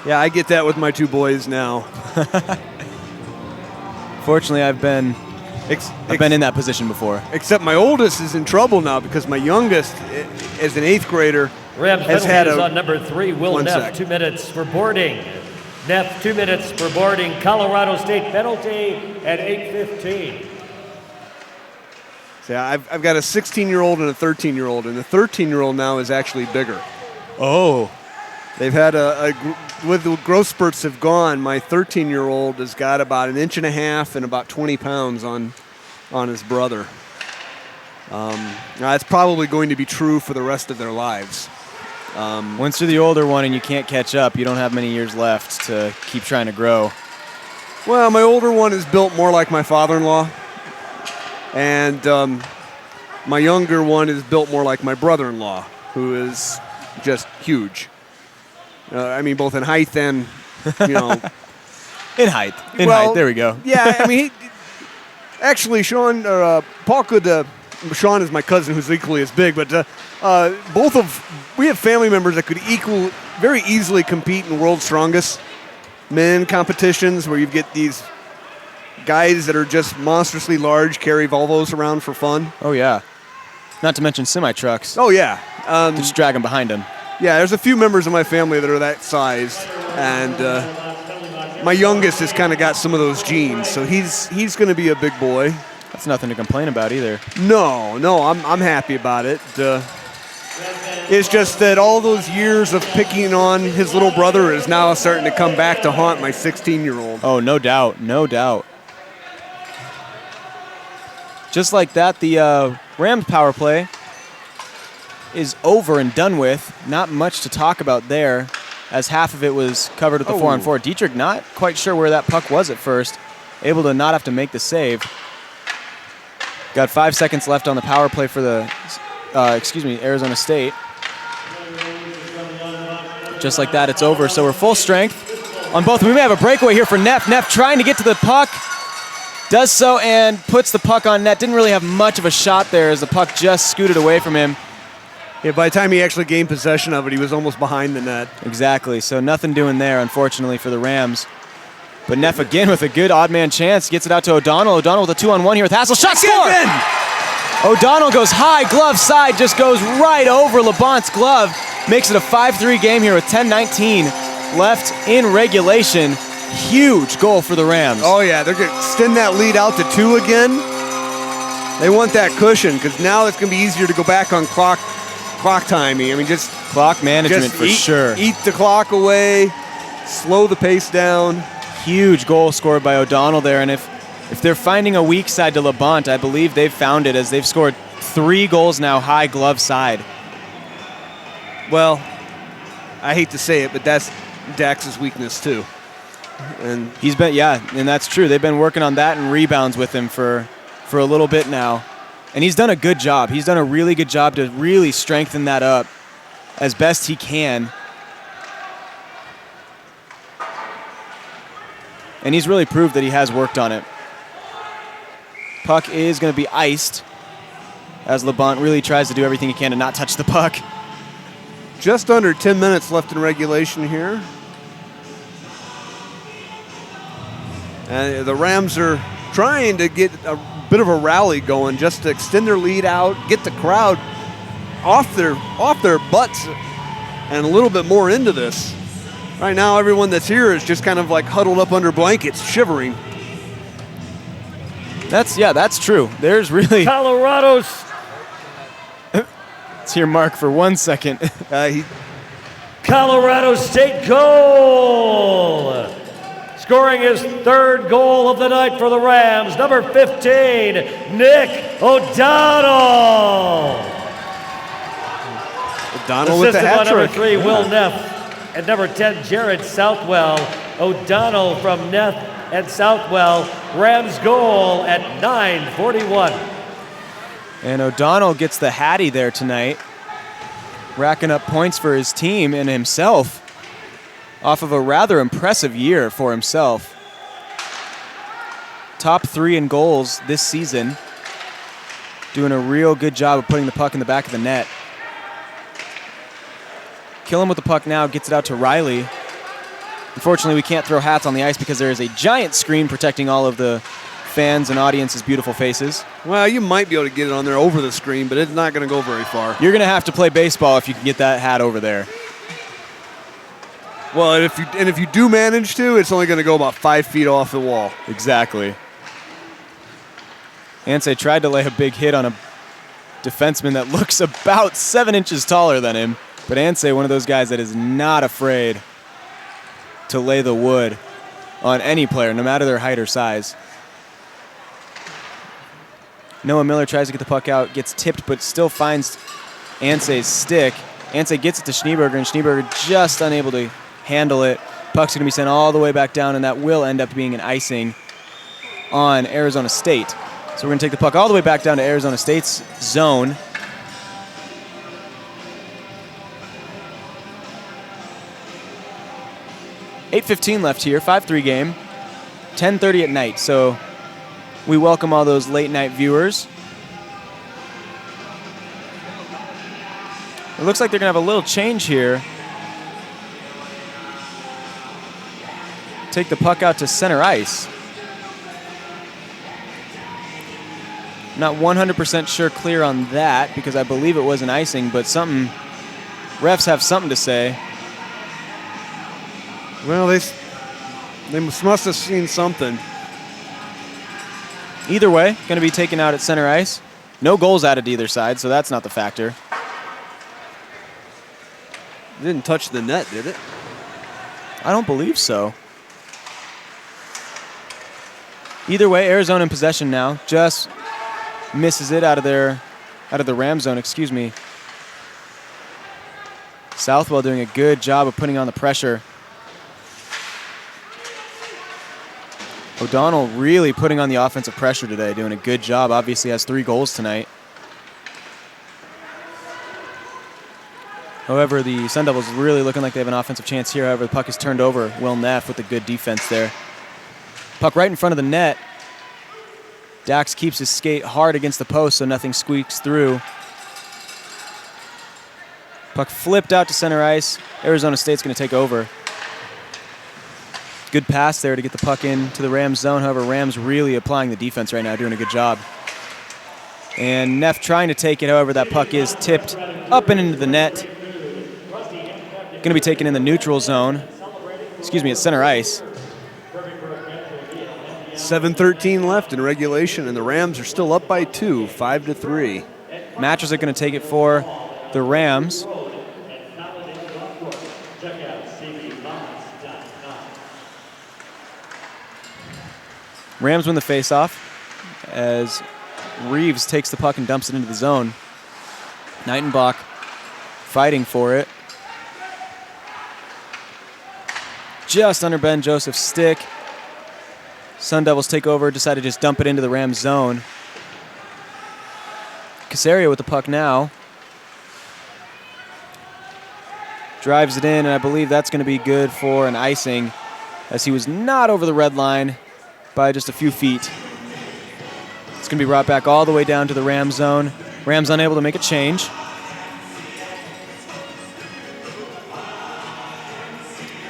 Yeah, I get that with my 2 boys now. Fortunately, I've been in that position before. Except my oldest is in trouble now because my youngest, as an 8th grader, Rams has penalty had is on number 3, Will Neff. sec. 2 minutes for boarding. Neff, 2 minutes for boarding. Colorado State penalty at 8:15. So I've got a 16-year-old and a 13-year-old, and the 13-year-old now is actually bigger. Oh. They've had with the growth spurts have gone, my 13-year-old has got about 1.5 inches and about 20 pounds on his brother. Now that's probably going to be true for the rest of their lives. Once you're the older one and you can't catch up, you don't have many years left to keep trying to grow. Well, my older one is built more like my father-in-law, and my younger one is built more like my brother-in-law, who is just huge. I mean, both in height and, In height. There we go. Yeah, I mean, actually, Sean is my cousin who's equally as big, but we have family members that could very easily compete in World's Strongest Men competitions where you get these guys that are just monstrously large, carry Volvos around for fun. Oh, yeah. Not to mention semi-trucks. Oh, yeah. Just drag them behind them. Yeah, there's a few members of my family that are that sized, and my youngest has kind of got some of those genes, so he's going to be a big boy. That's nothing to complain about either. No, I'm happy about it. It's just that all those years of picking on his little brother is now starting to come back to haunt my 16-year-old. Oh, no doubt, no doubt. Just like that, the Rams power play is over and done with. Not much to talk about there, as half of it was covered with the 4-on-4. Dietrich not quite sure where that puck was at first, able to not have to make the save. Got 5 seconds left on the power play for the, Arizona State. Just like that, it's over. So we're full strength on both. We may have a breakaway here for Neff. Neff trying to get to the puck. Does so and puts the puck on net. Didn't really have much of a shot there as the puck just scooted away from him. Yeah, by the time he actually gained possession of it, he was almost behind the net. Exactly, so nothing doing there, unfortunately, for the Rams. But Neff again with a good odd man chance. Gets it out to O'Donnell. O'Donnell with a 2-on-1 here with Hassel. Shot, score! O'Donnell goes high, glove side, just goes right over Labonte's glove. Makes it a 5-3 game here with 10:19 left in regulation. Huge goal for the Rams. Oh yeah, they're going to extend that lead out to 2 again. They want that cushion because now it's going to be easier to go back on clock timing. I mean, just clock management for sure. Eat the clock away, slow the pace down. Huge goal scored by O'Donnell there, and if they're finding a weak side to Labonte, I believe they've found it as they've scored 3 goals now high glove side. Well, I hate to say it, but that's Dax's weakness too. And he's been, and that's true. They've been working on that and rebounds with him for a little bit now. And he's done a good job. He's done a really good job to really strengthen that up as best he can. And he's really proved that he has worked on it. Puck is going to be iced as Labonte really tries to do everything he can to not touch the puck. Just under 10 minutes left in regulation here. And the Rams are trying to get a bit of a rally going just to extend their lead out, get the crowd off their butts and a little bit more into this. Right now, everyone that's here is just kind of like huddled up under blankets, shivering. That's true. There's really... Colorado's... Let's hear Mark for 1 second. Colorado State goal! Scoring his 3rd goal of the night for the Rams, number 15, Nick O'Donnell. O'Donnell with the hat trick. Number 3, Will Neff, and number 10, Jared Southwell. O'Donnell from Neff and Southwell. Rams goal at 9:41. And O'Donnell gets the Hattie there tonight, racking up points for his team and himself off of a rather impressive year for himself. Top 3 in goals this season, doing a real good job of putting the puck in the back of the net. Killen with the puck now, gets it out to Riley. Unfortunately, we can't throw hats on the ice because there is a giant screen protecting all of the fans and audience's beautiful faces. Well, you might be able to get it on there over the screen, but it's not going to go very far. You're going to have to play baseball if you can get that hat over there. Well, and if you do manage to, it's only going to go about 5 feet off the wall. Exactly. Ansay tried to lay a big hit on a defenseman that looks about 7 inches taller than him, but Ansay, one of those guys that is not afraid to lay the wood on any player, no matter their height or size. Noah Miller tries to get the puck out, gets tipped, but still finds Ansay's stick. Ansay gets it to Schneeberger, and Schneeberger just unable to handle it. Puck's going to be sent all the way back down, and that will end up being an icing on Arizona State. So we're going to take the puck all the way back down to Arizona State's zone. .8:15 left here, 5-3 game, 10:30 at night. So we welcome all those late night viewers. It looks like they're going to have a little change here. Take the puck out to center ice. Not 100% sure clear on that because I believe it was an icing, but refs have something to say. Well, they must have seen something. Either way, going to be taken out at center ice. No goals added to either side, so that's not the factor. It didn't touch the net, did it? I don't believe so. Either way, Arizona in possession now. Just misses it out of the Ram zone, excuse me. Southwell doing a good job of putting on the pressure. O'Donnell really putting on the offensive pressure today, doing a good job. Obviously has 3 goals tonight. However, the Sun Devils really looking like they have an offensive chance here. However, the puck is turned over. Will Neff with a good defense there. Puck right in front of the net. Dax keeps his skate hard against the post so nothing squeaks through. Puck flipped out to center ice. Arizona State's going to take over. Good pass there to get the puck into the Rams zone. However, Rams really applying the defense right now, doing a good job. And Neff trying to take it. However, that puck is tipped up and into the net. Going to be taken in the neutral zone. Excuse me, at center ice. 7:13 left in regulation, and the Rams are still up by 2, 5-3. Matchers are going to take it for the Rams. Rams win the faceoff as Reeves takes the puck and dumps it into the zone. Nightenbach fighting for it. Just under Ben Joseph's stick. Sun Devils take over, decide to just dump it into the Rams zone. Casario with the puck now. Drives it in, and I believe that's going to be good for an icing as he was not over the red line by just a few feet. It's going to be brought back all the way down to the Rams zone. Rams unable to make a change.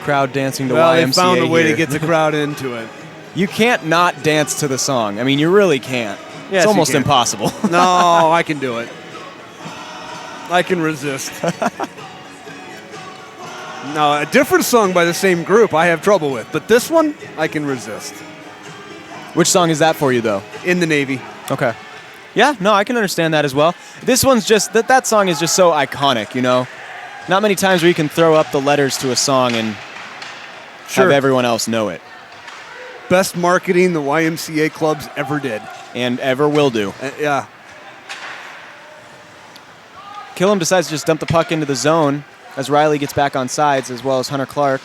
Crowd dancing to YMCA. They found a way here. to get the crowd into it. You can't not dance to the song. I mean, you really can't. Yes, it's almost you can. impossible. No, I can do it. I can resist. No, a different song by the same group I have trouble with, but this one I can resist. Which song is that for you, though? In the Navy. Okay. Yeah, no, I can understand that as well. This one's just, that song is just so iconic, you know? Not many times where you can throw up the letters to a song and have everyone else know it. Best marketing the YMCA clubs ever did. And ever will do. Yeah. Killam decides to just dump the puck into the zone as Riley gets back on sides, as well as Hunter Clark.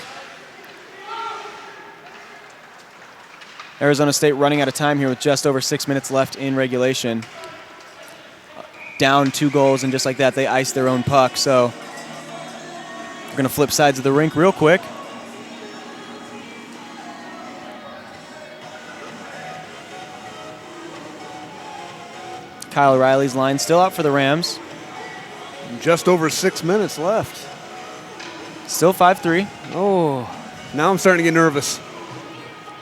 Arizona State running out of time here with just over 6 minutes left in regulation. Down 2 goals, and just like that, they ice their own puck. So we're going to flip sides of the rink real quick. Kyle Riley's line still out for the Rams. Just over 6 minutes left. Still 5-3. Oh, now I'm starting to get nervous.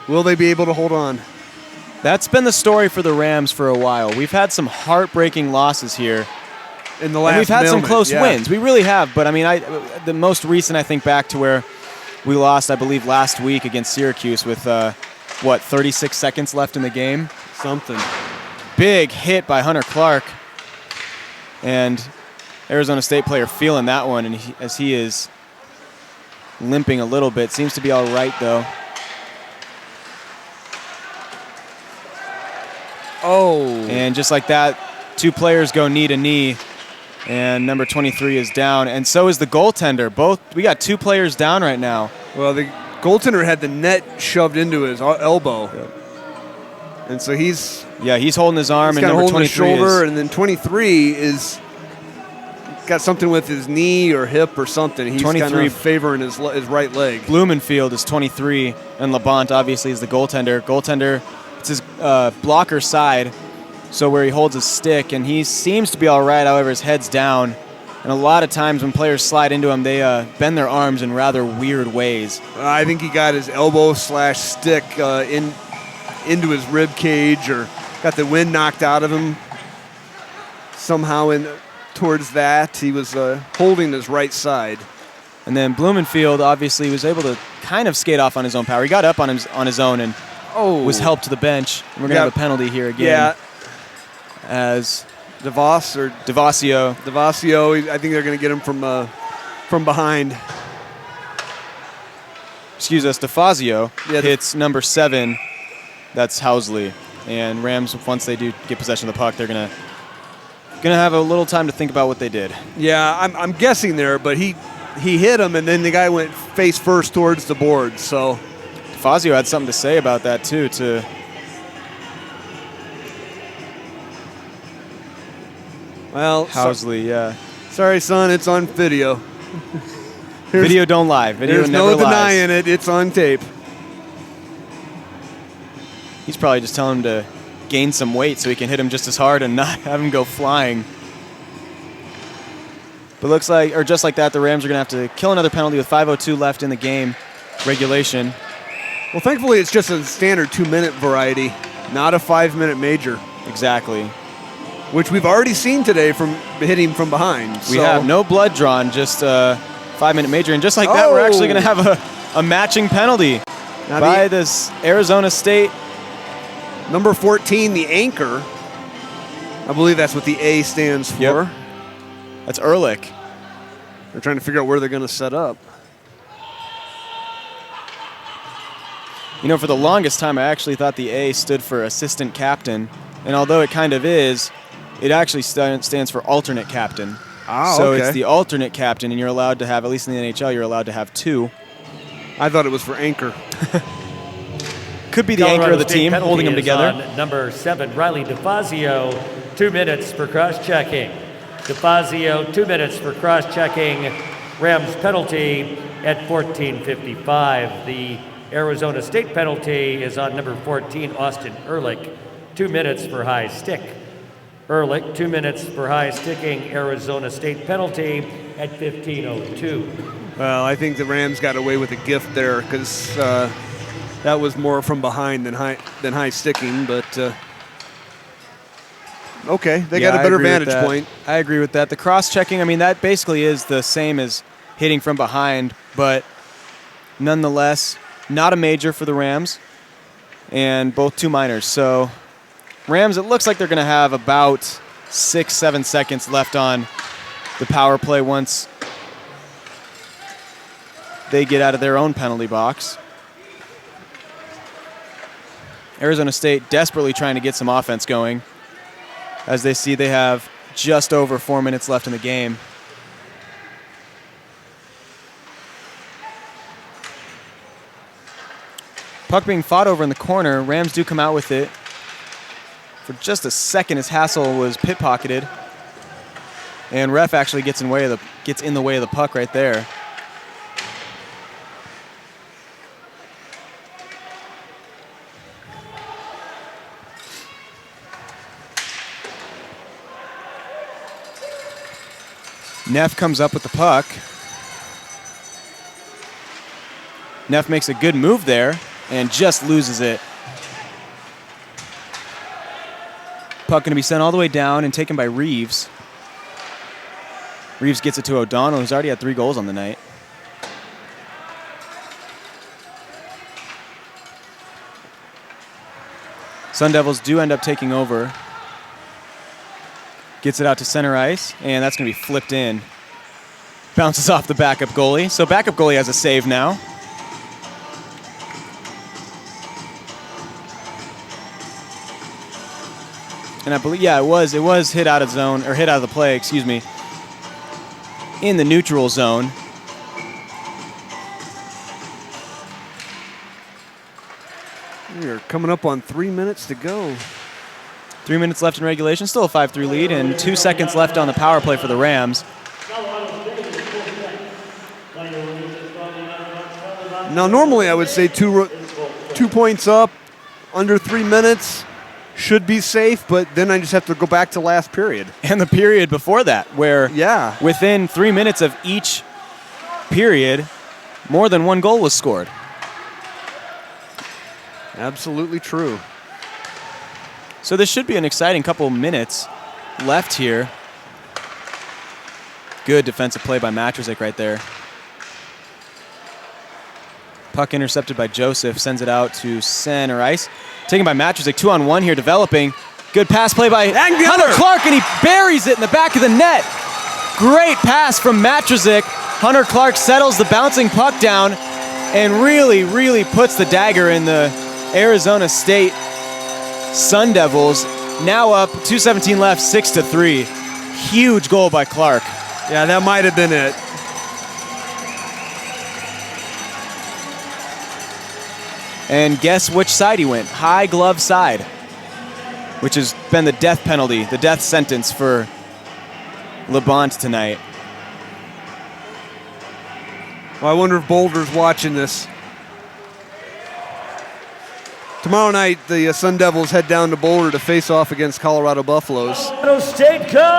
Will they be able to hold on? That's been the story for the Rams for a while. We've had some heartbreaking losses here. In the last and we've had some close yeah. wins. We really have. But, I mean, the most recent, I think, back to where we lost, I believe, last week against Syracuse with, 36 seconds left in the game? Something. Big hit by Hunter Clark. And Arizona State player feeling that one, and as he is limping a little bit. Seems to be all right, though. Oh. And just like that, 2 players go knee to knee, and number 23 is down, and so is the goaltender. We got 2 players down right now. Well, the goaltender had the net shoved into his elbow. Yep. And so he's holding his arm, and number 23 his shoulder, and then 23 is got something with his knee or hip or something. He's kind of favoring his right leg. Blumenfield is 23, and Labont obviously is the goaltender. Goaltender, it's his blocker side, so where he holds his stick, and he seems to be all right. However, his head's down, and a lot of times when players slide into him, they bend their arms in rather weird ways. I think he got his elbow/stick into his rib cage, or got the wind knocked out of him somehow towards that. He was holding his right side. And then Blumenfield obviously was able to kind of skate off on his own power. He got up on his own and was helped to the bench. And we're going to have a penalty here again. Yeah. As Devasio. I think they're going to get him from behind. Excuse us, DeFazio hits number 7. That's Housley. And Rams, once they do get possession of the puck, they're going to have a little time to think about what they did. Yeah, I'm guessing there, but he he hit him, and then the guy went face first towards the board. So Fazio had something to say about that too. Well, Housley, yeah. Sorry, son, it's on video. Video don't lie. Video There's never no lies. denying it. It's on tape. He's probably just telling him to gain some weight so he can hit him just as hard and not have him go flying. But looks like, or just like that, the Rams are going to have to kill another penalty with 5:02 left in the game, regulation. Well, thankfully, it's just a standard 2-minute variety, not a 5-minute major, Exactly. which we've already seen today from hitting from behind. We have no blood drawn, just a 5-minute major. And just like that, we're actually going to have a matching penalty Now by this Arizona State. Number 14, the anchor. I believe that's what the A stands for. Yep. That's Ehrlich. They're trying to figure out where they're going to set up. You know, for the longest time, I actually thought the A stood for assistant captain. And although it kind of is, it actually stands for alternate captain. So okay. it's the alternate captain, and you're allowed to have, at least in the NHL, you're allowed to have 2. I thought it was for anchor. Could be the anchor of the team, holding them together. On number 7, Riley DeFazio, 2 minutes for cross-checking. DeFazio, 2 minutes for cross-checking. Rams penalty at 14:55. The Arizona State penalty is on number 14, Austin Ehrlich, 2 minutes for high stick. Ehrlich, 2 minutes for high sticking. Arizona State penalty at 15:02. Well, I think the Rams got away with a gift there because that was more from behind than high sticking. But okay, they got a better vantage point. I agree with that. The cross-checking, I mean, that basically is the same as hitting from behind, but nonetheless, not a major for the Rams, and both 2 minors. So Rams, it looks like they're going to have about 6-7 seconds left on the power play once they get out of their own penalty box. Arizona State desperately trying to get some offense going, as they see they have just over 4 minutes left in the game. Puck being fought over in the corner. Rams do come out with it for just a second as Hassel was pit-pocketed. And ref actually gets in the way of the puck right there. Neff comes up with the puck. Neff makes a good move there and just loses it. Puck going to be sent all the way down and taken by Reeves. Reeves gets it to O'Donnell, who's already had 3 goals on the night. Sun Devils do end up taking over. Gets it out to center ice, and that's going to be flipped in. Bounces off the backup goalie. So backup goalie has a save now. And I believe, yeah, it was hit out of zone, or hit out of the play, excuse me, in the neutral zone. We are coming up on 3 minutes to go. 3 minutes left in regulation, still a 5-3 lead, and 2 seconds left on the power play for the Rams. Now, normally I would say 2 points up, under 3 minutes, should be safe, but then I just have to go back to last period. And the period before that, where within 3 minutes of each period, more than 1 goal was scored. Absolutely true. So this should be an exciting couple minutes left here. Good defensive play by Matrzik right there. Puck intercepted by Joseph, sends it out to center ice. Taken by Matrzik, 2-on-1 here, developing. Good pass play by Hunter Clark, and he buries it in the back of the net. Great pass from Matrzik. Hunter Clark settles the bouncing puck down and really, really puts the dagger in the Arizona State Sun Devils. Now up, 2:17 left, 6-3. Huge goal by Clark. Yeah, that might have been it. And guess which side he went? High glove side, which has been the death penalty, the death sentence for Labonte tonight. Well, I wonder if Boulder's watching this. Tomorrow night, the Sun Devils head down to Boulder to face off against Colorado Buffaloes. Colorado State goal!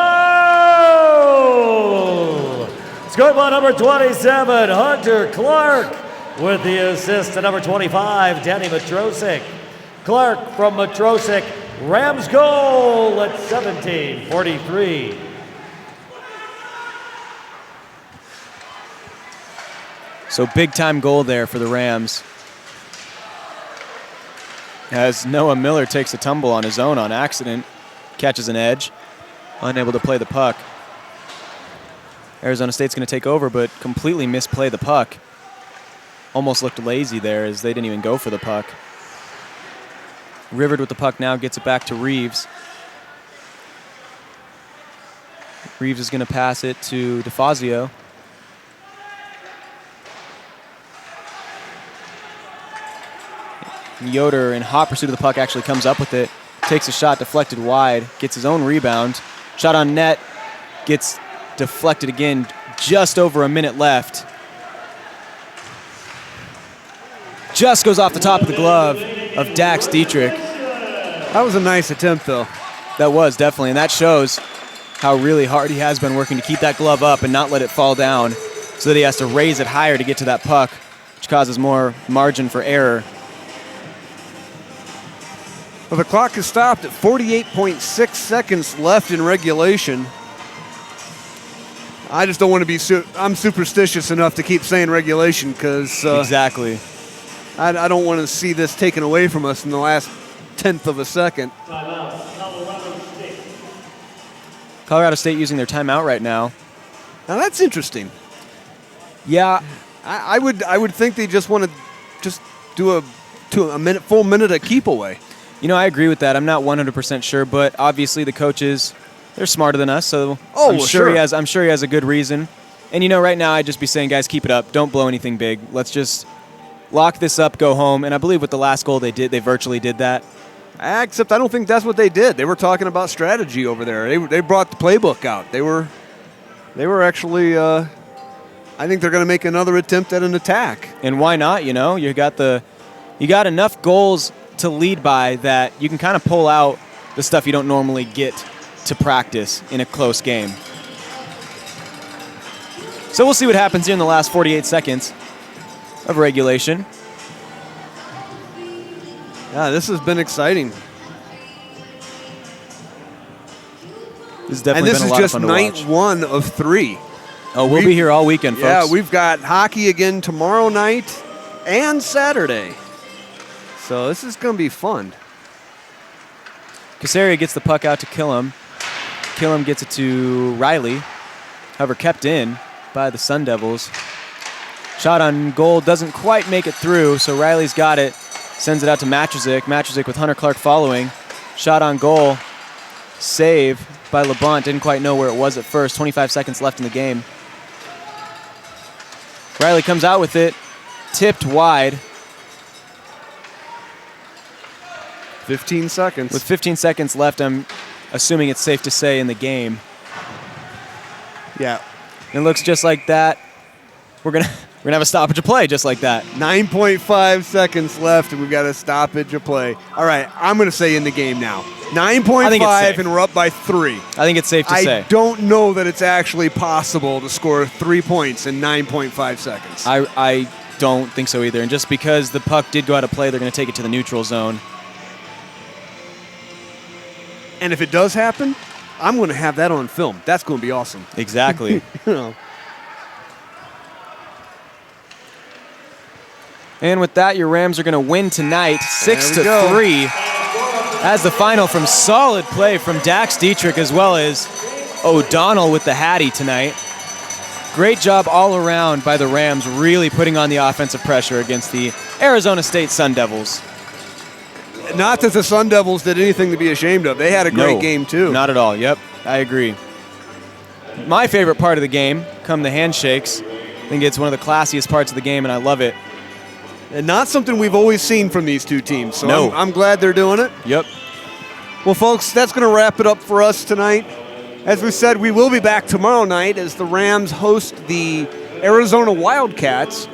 Scored by number 27, Hunter Clark, with the assist to number 25, Danny Matrosik. Clark from Matrosik, Rams goal at 17:43. So big time goal there for the Rams. As Noah Miller takes a tumble on his own on accident, catches an edge, unable to play the puck. Arizona State's going to take over, but completely misplay the puck. Almost looked lazy there as they didn't even go for the puck. Rivard with the puck now gets it back to Reeves. Reeves is going to pass it to DeFazio. Yoder, in hot pursuit of the puck, actually comes up with it, takes a shot deflected wide, gets his own rebound. Shot on net, gets deflected again, just over a minute left. Just goes off the top of the glove of Dax Dietrich. That was a nice attempt, though. That was, definitely, and that shows how really hard he has been working to keep that glove up and not let it fall down so that he has to raise it higher to get to that puck, which causes more margin for error. Well, the clock is stopped at 48.6 seconds left in regulation. I just don't want to be I'm superstitious enough to keep saying regulation because Exactly. I don't want to see this taken away from us in the last tenth of a second. Colorado State using their timeout right now. Now that's interesting. Yeah, I would think they just want to just do a full minute of keep away. you know, I agree with that. I'm not 100% sure, but obviously the coaches, they're smarter than us, so I'm sure he has a good reason. And you know, right now I'd just be saying, guys, keep it up. Don't blow anything big. Let's just lock this up, go home. And I believe with the last goal they virtually did that. Except I don't think that's what they did. They were talking about strategy over there. They brought the playbook out. They were actually. I think they're going to make another attempt at an attack. And why not? You know, you got enough goals to lead by that you can kind of pull out the stuff you don't normally get to practice in a close game. So we'll see what happens here in the last 48 seconds of regulation. Yeah, this has been exciting. This has definitely been a lot of fun to watch. And this is just night one of 3. Oh, we'll be here all weekend, folks. Yeah, we've got hockey again tomorrow night and Saturday. So this is going to be fun. Casaria gets the puck out to Killam. Killam gets it to Riley. However, kept in by the Sun Devils. Shot on goal doesn't quite make it through, so Riley's got it. Sends it out to Matrosic. Matrosic with Hunter Clark following. Shot on goal. Save by Labonte. Didn't quite know where it was at first. 25 seconds left in the game. Riley comes out with it. Tipped wide. 15 seconds. With 15 seconds left, I'm assuming it's safe to say in the game. Yeah. It looks just like that. We're gonna have a stoppage of play just like that. 9.5 seconds left, and we've got a stoppage of play. All right, I'm going to say in the game now. 9.5, and we're up by 3. I think it's safe to say. I don't know that it's actually possible to score 3 points in 9.5 seconds. I don't think so either. And just because the puck did go out of play, they're going to take it to the neutral zone. And if it does happen, I'm going to have that on film. That's going to be awesome. Exactly. You know. And with that, your Rams are going to win tonight 6-3. As the final from solid play from Dax Dietrich as well as O'Donnell with the Hattie tonight. Great job all around by the Rams, really putting on the offensive pressure against the Arizona State Sun Devils. Not that the Sun Devils did anything to be ashamed of. They had a great game, too. Not at all. Yep, I agree. My favorite part of the game come the handshakes. I think it's one of the classiest parts of the game, and I love it. And not something we've always seen from these two teams. So No. I'm glad they're doing it. Yep. Well, folks, that's going to wrap it up for us tonight. As we said, we will be back tomorrow night as the Rams host the Arizona Wildcats.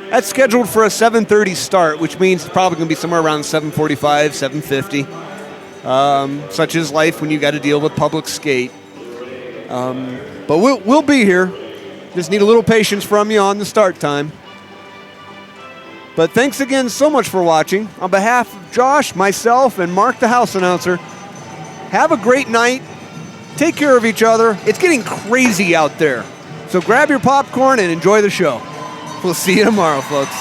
That's scheduled for a 7:30 start, which means it's probably going to be somewhere around 7:45, 7:50. Such is life when you got to deal with public skate. But we'll be here. Just need a little patience from you on the start time. But thanks again so much for watching. On behalf of Josh, myself, and Mark, the house announcer, have a great night. Take care of each other. It's getting crazy out there. So grab your popcorn and enjoy the show. We'll see you tomorrow, folks.